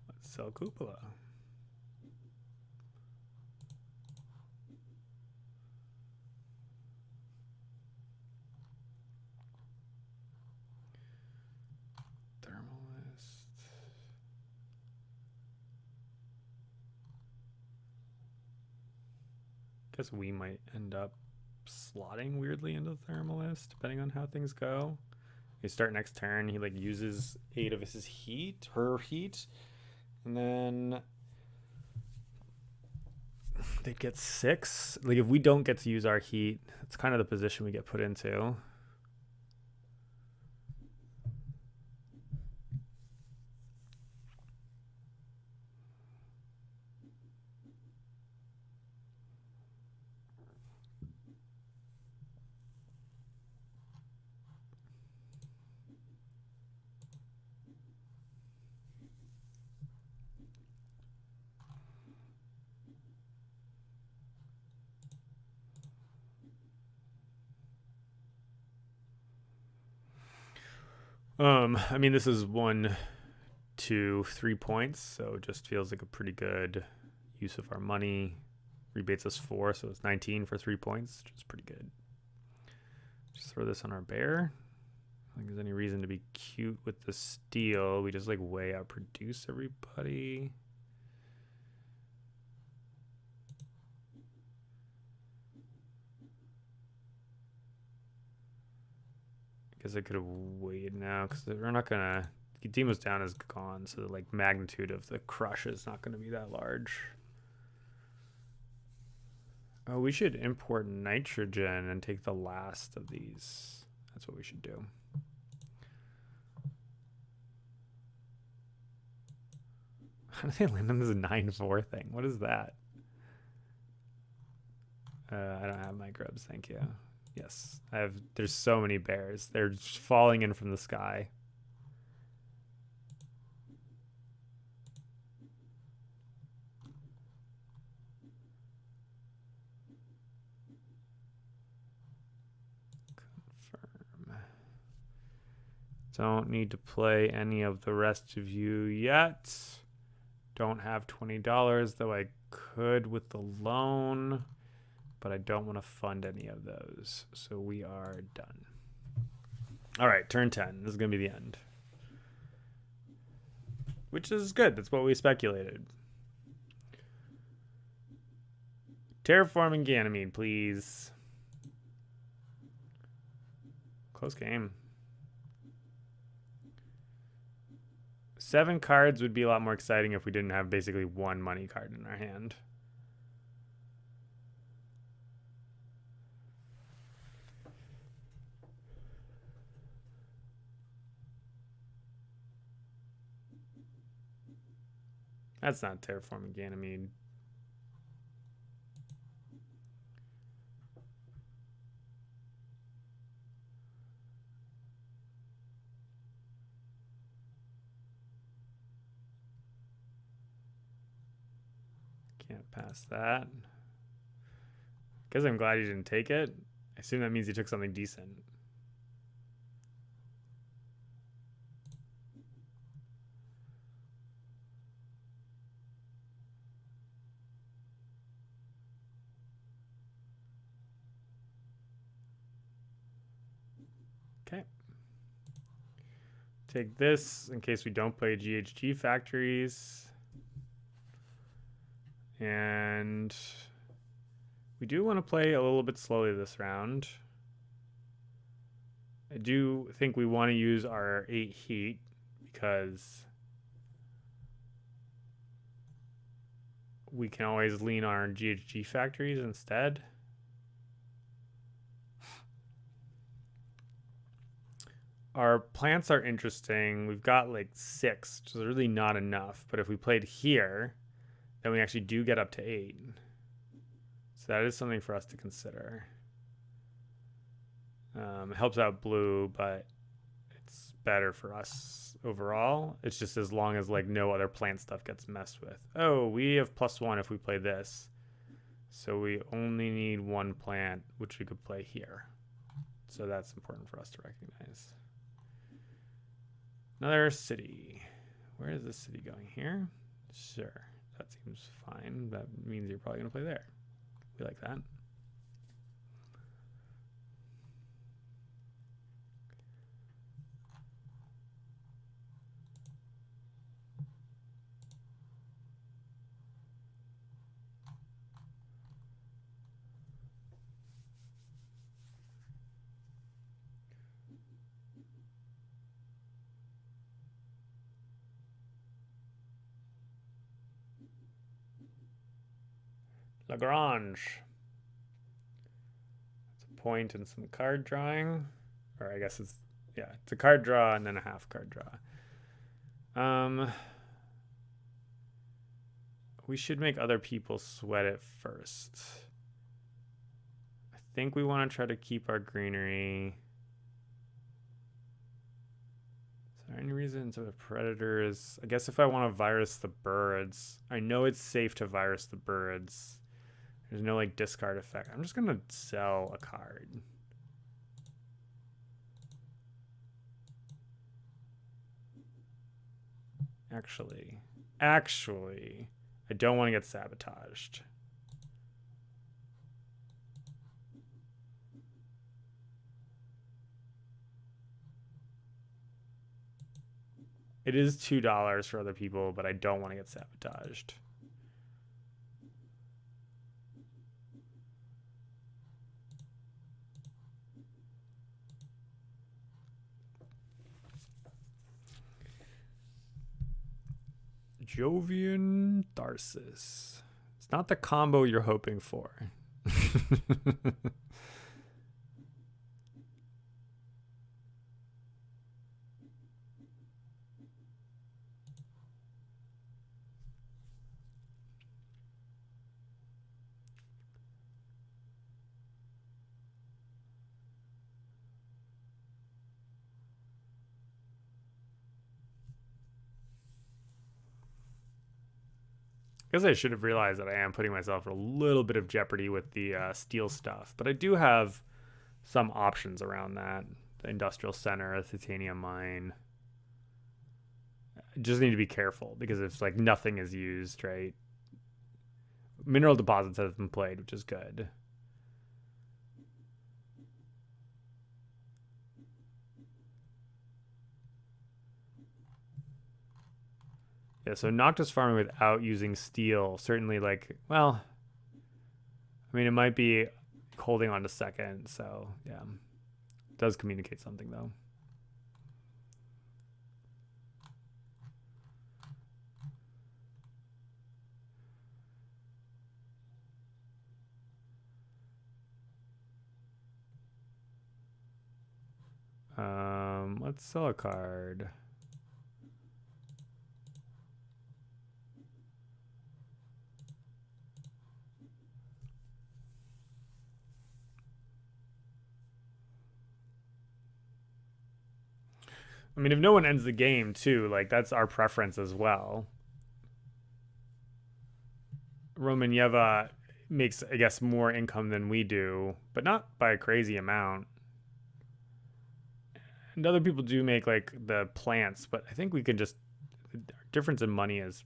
Let's sell Cupola. Thermalist. Guess we might end up slotting weirdly into the Thermalist, depending on how things go. You start next turn, he like uses 8 of his heat, her heat, and then they get 6. Like if we don't get to use our heat, it's kind of the position we get put into. I mean, this is 1, 2, 3 points, so it just feels like a pretty good use of our money. Rebates us 4, so it's 19 for 3 points, which is pretty good. Just throw this on our bear. I don't think there's any reason to be cute with the steal. We just like way out produce everybody. I guess I could have waited now because we're not gonna. Demo's down is gone, so the like magnitude of the crush is not going to be that large. Oh, we should import nitrogen and take the last of these. That's what we should do. How do they land on this 9-4 thing? What is that? I don't have microbes, thank you. Yes, I have. There's so many bears. They're just falling in from the sky. Confirm. Don't need to play any of the rest of you yet. Don't have $20, though I could with the loan, but I don't want to fund any of those. So we are done. All right, turn 10. This is going to be the end. Which is good. That's what we speculated. Terraforming Ganymede, please. Close game. 7 cards would be a lot more exciting if we didn't have basically 1 money card in our hand. That's not Terraforming Ganymede. Can't pass that. Guess I'm glad he didn't take it. I assume that means he took something decent. Okay. Take this in case we don't play GHG factories. And we do want to play a little bit slowly this round. I do think we want to use our 8 heat because we can always lean on our GHG factories instead. Our plants are interesting. We've got like 6, which is really not enough. But if we played here, then we actually do get up to 8. So that is something for us to consider. It helps out blue, but it's better for us overall. It's just as long as like no other plant stuff gets messed with. Oh, we have +1 if we play this. So we only need 1 plant, which we could play here. So that's important for us to recognize. Another city. Where is this city going? Here? Sure. That seems fine. That means you're probably going to play there. We like that. Lagrange. It's a point and some card drawing. Or I guess it's, yeah, it's a card draw and then a half card draw. We should make other people sweat it first. I think we want to try to keep our greenery. Is there any reason to the predators? I guess if I want to virus the birds, I know it's safe to virus the birds. There's no like discard effect. I'm just gonna sell a card. Actually, I don't want to get sabotaged. It is $2 for other people, but I don't want to get sabotaged. Jovian Tharsis. It's not the combo you're hoping for. I guess I should have realized that I am putting myself in a little bit of jeopardy with the steel stuff, but I do have some options around that. the industrial center, a titanium mine. Just need to be careful because if like nothing is used, right? Mineral deposits have been played, which is good. Yeah, so Noctis farming without using steel, certainly like, well, I mean, it might be holding on to second, so yeah. It does communicate something though. Let's sell a card. I mean, if no one ends the game too, like that's our preference as well. Romaneva makes, I guess, more income than we do, but not by a crazy amount. And other people do make like the plants, but I think we can just, the difference in money is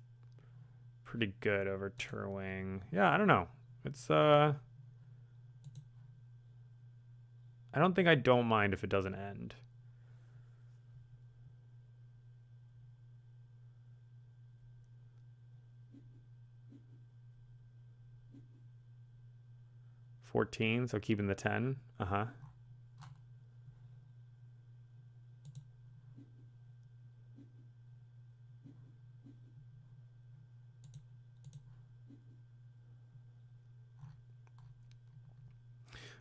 pretty good over Turwing. Yeah, I don't know. It's I don't think I don't mind if it doesn't end. $14, so keeping the 10. Uh-huh.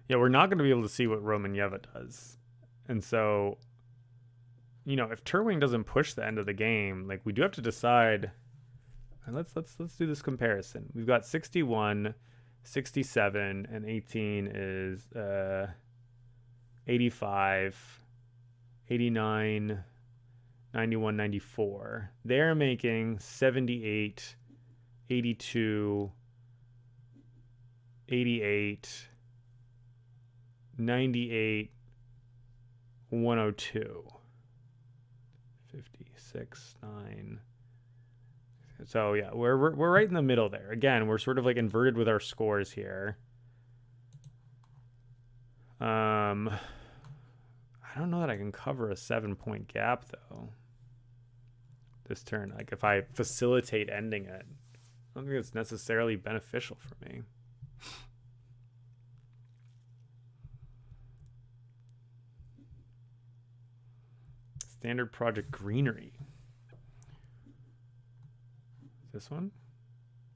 Yeah, we're not going to be able to see what Romaneva does. And so, you know, if Turwing doesn't push the end of the game, like we do have to decide. And let's do this comparison. We've got 61, 67, and 18 is 85, 89, 91, 94. They're making 78, 82, 88, 98, 102, 56, 9. So yeah, we're right in the middle there. Again, we're sort of like inverted with our scores here. I don't know that I can cover a 7-point gap though. This turn, like if I facilitate ending it, I don't think it's necessarily beneficial for me. Standard project greenery. This one?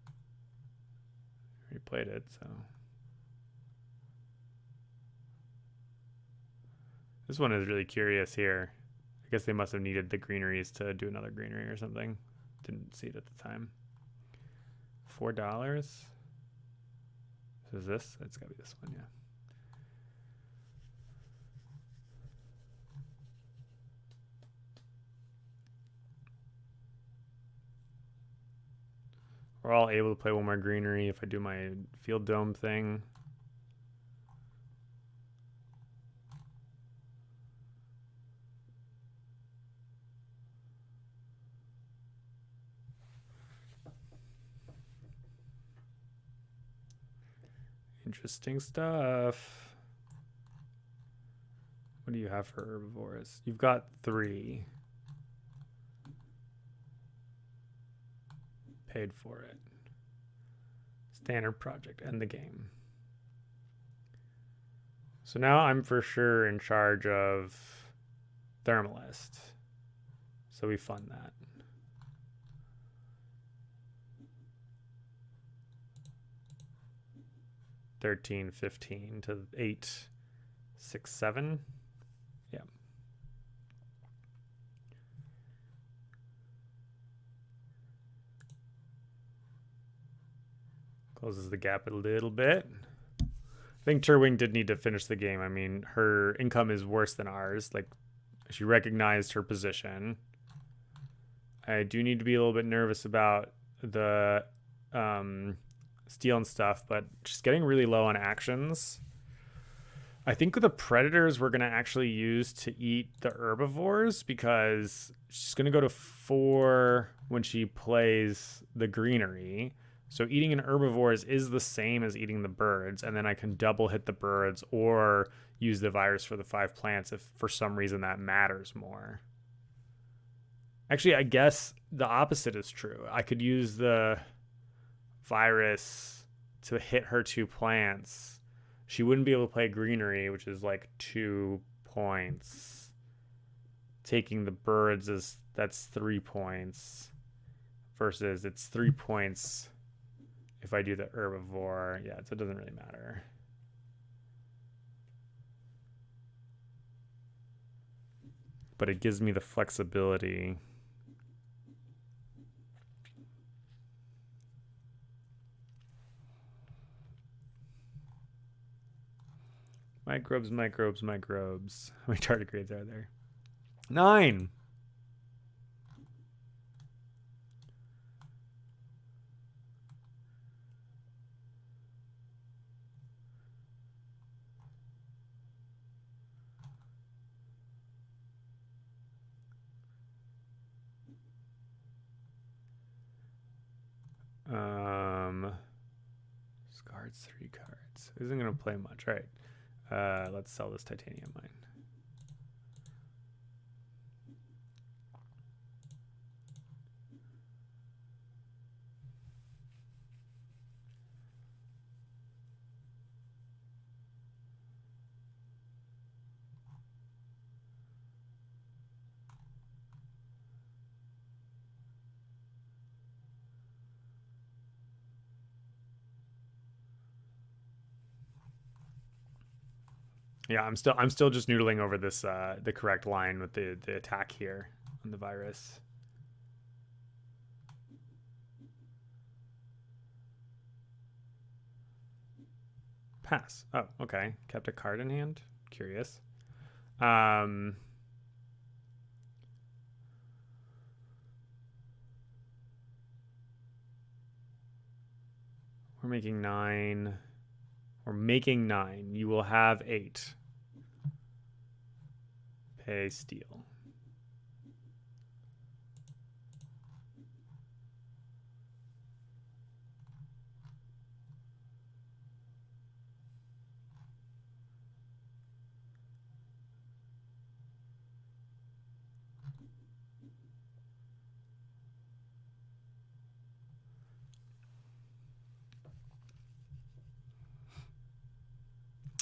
I already played it, so. This one is really curious here. I guess they must have needed the greeneries to do another greenery or something. Didn't see it at the time. $4? Is this? It's gotta be this one, yeah. We're all able to play one more greenery if I do my field dome thing. Interesting stuff. What do you have for herbivores? You've got 3. Paid for it. Standard project, end the game. So now I'm for sure in charge of Thermalist. So we fund that. $13, $15 to $8, $6, $7. Yeah. Closes the gap a little bit. I think Turwing did need to finish the game. I mean, her income is worse than ours. Like, she recognized her position. I do need to be a little bit nervous about the steel and stuff, but she's getting really low on actions. I think the predators we're going to actually use to eat the herbivores because she's going to go to 4 when she plays the greenery. So eating an herbivores is the same as eating the birds, and then I can double hit the birds or use the virus for the 5 plants if for some reason that matters more. Actually, I guess the opposite is true. I could use the virus to hit her 2 plants. She wouldn't be able to play greenery, which is like 2 points. Taking the birds that's 3 points. Versus it's 3 points if I do the herbivore. Yeah, so it doesn't really matter. But it gives me the flexibility. Microbes. How many tardigrades are there? 9. Discards 3 cards. Isn't gonna play much, right? Let's sell this titanium mine. Yeah, I'm still just noodling over this the correct line with the attack here on the virus. Pass. Oh, okay. Kept a card in hand. Curious. We're making 9. We're making 9. You will have 8. Pay steal.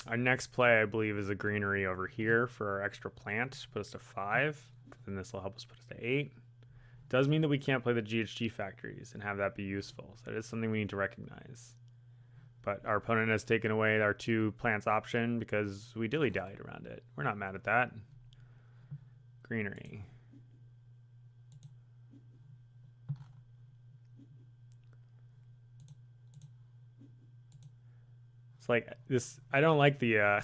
Our next play, I believe, is a greenery over here for our extra plant. Put us to 5. Then this will help us put us to 8. Does mean that we can't play the GHG factories and have that be useful. So that is something we need to recognize. But our opponent has taken away our 2 plants option because we dilly-dallied around it. We're not mad at that. Greenery. It's like this. I don't like the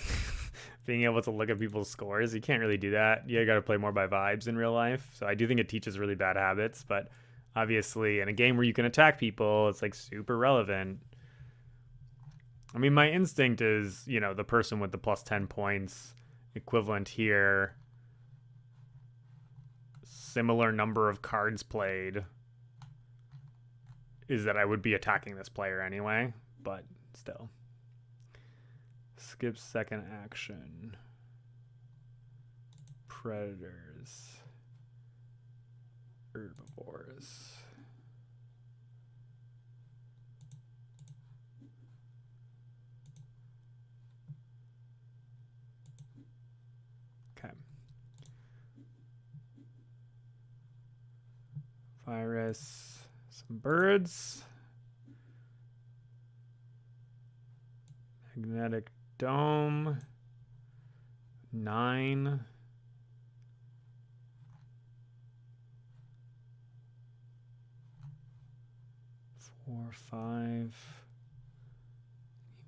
being able to look at people's scores. You can't really do that. You got to play more by vibes in real life. So I do think it teaches really bad habits. But obviously, in a game where you can attack people, it's like super relevant. I mean, my instinct is, you know, the person with the plus 10 points equivalent here. Similar number of cards played is that I would be attacking this player anyway. But still. Skip second action. Predators. Herbivores. Okay. Virus. Some birds. Magnetic Dome. 9. 4, 5.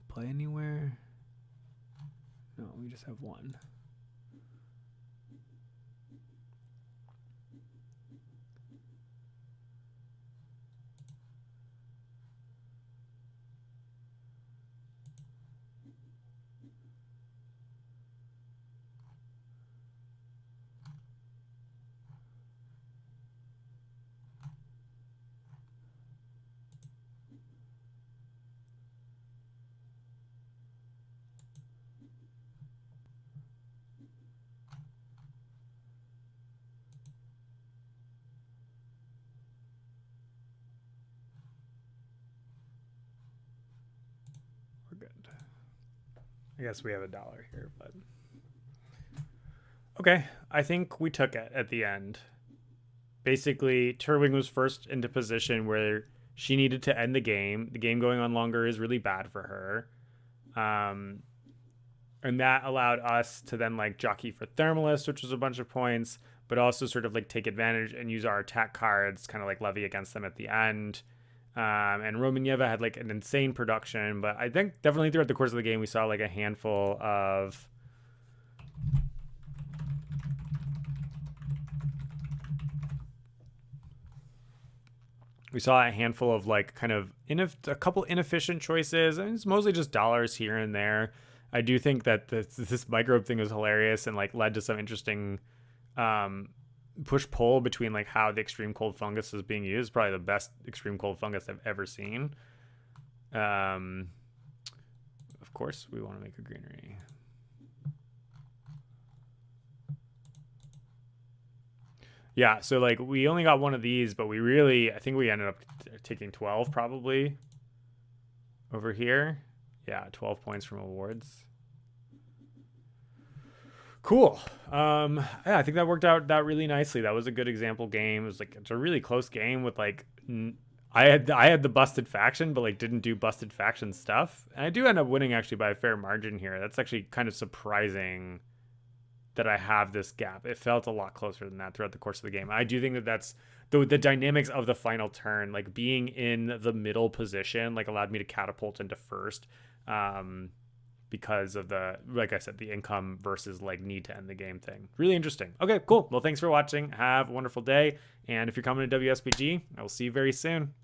Play anywhere? No, we just have 1. I guess we have $1 here, but okay. I think we took it at the end. Basically, Turwing was first into position where she needed to end the game. The game going on longer is really bad for her. And that allowed us to then like jockey for Thermalist, which was a bunch of points, but also sort of like take advantage and use our attack cards, kind of like levy against them at the end. And Romaneva had like an insane production, but I think definitely throughout the course of the game, we saw like a handful of like kind of a couple inefficient choices, and it's mostly just dollars here and there. I do think that this microbe thing was hilarious and like led to some interesting push pull between like how the extreme cold fungus is being used. Probably the best extreme cold fungus I've ever seen. Of course, we want to make a greenery. Yeah, so like we only got one of these, but I think we ended up taking 12 probably over here. Yeah, 12 points from awards. Cool. Yeah, I think that worked out really nicely. That was a good example game. It's a really close game with like I had the busted faction, but like didn't do busted faction stuff. And I do end up winning actually by a fair margin here. That's actually kind of surprising that I have this gap. It felt a lot closer than that throughout the course of the game. I do think that that's the dynamics of the final turn, like being in the middle position, like allowed me to catapult into first. Because of like I said, the income versus like need to end the game thing. Really interesting. Okay, cool. Well, thanks for watching. Have a wonderful day. And if you're coming to WSBG, I will see you very soon.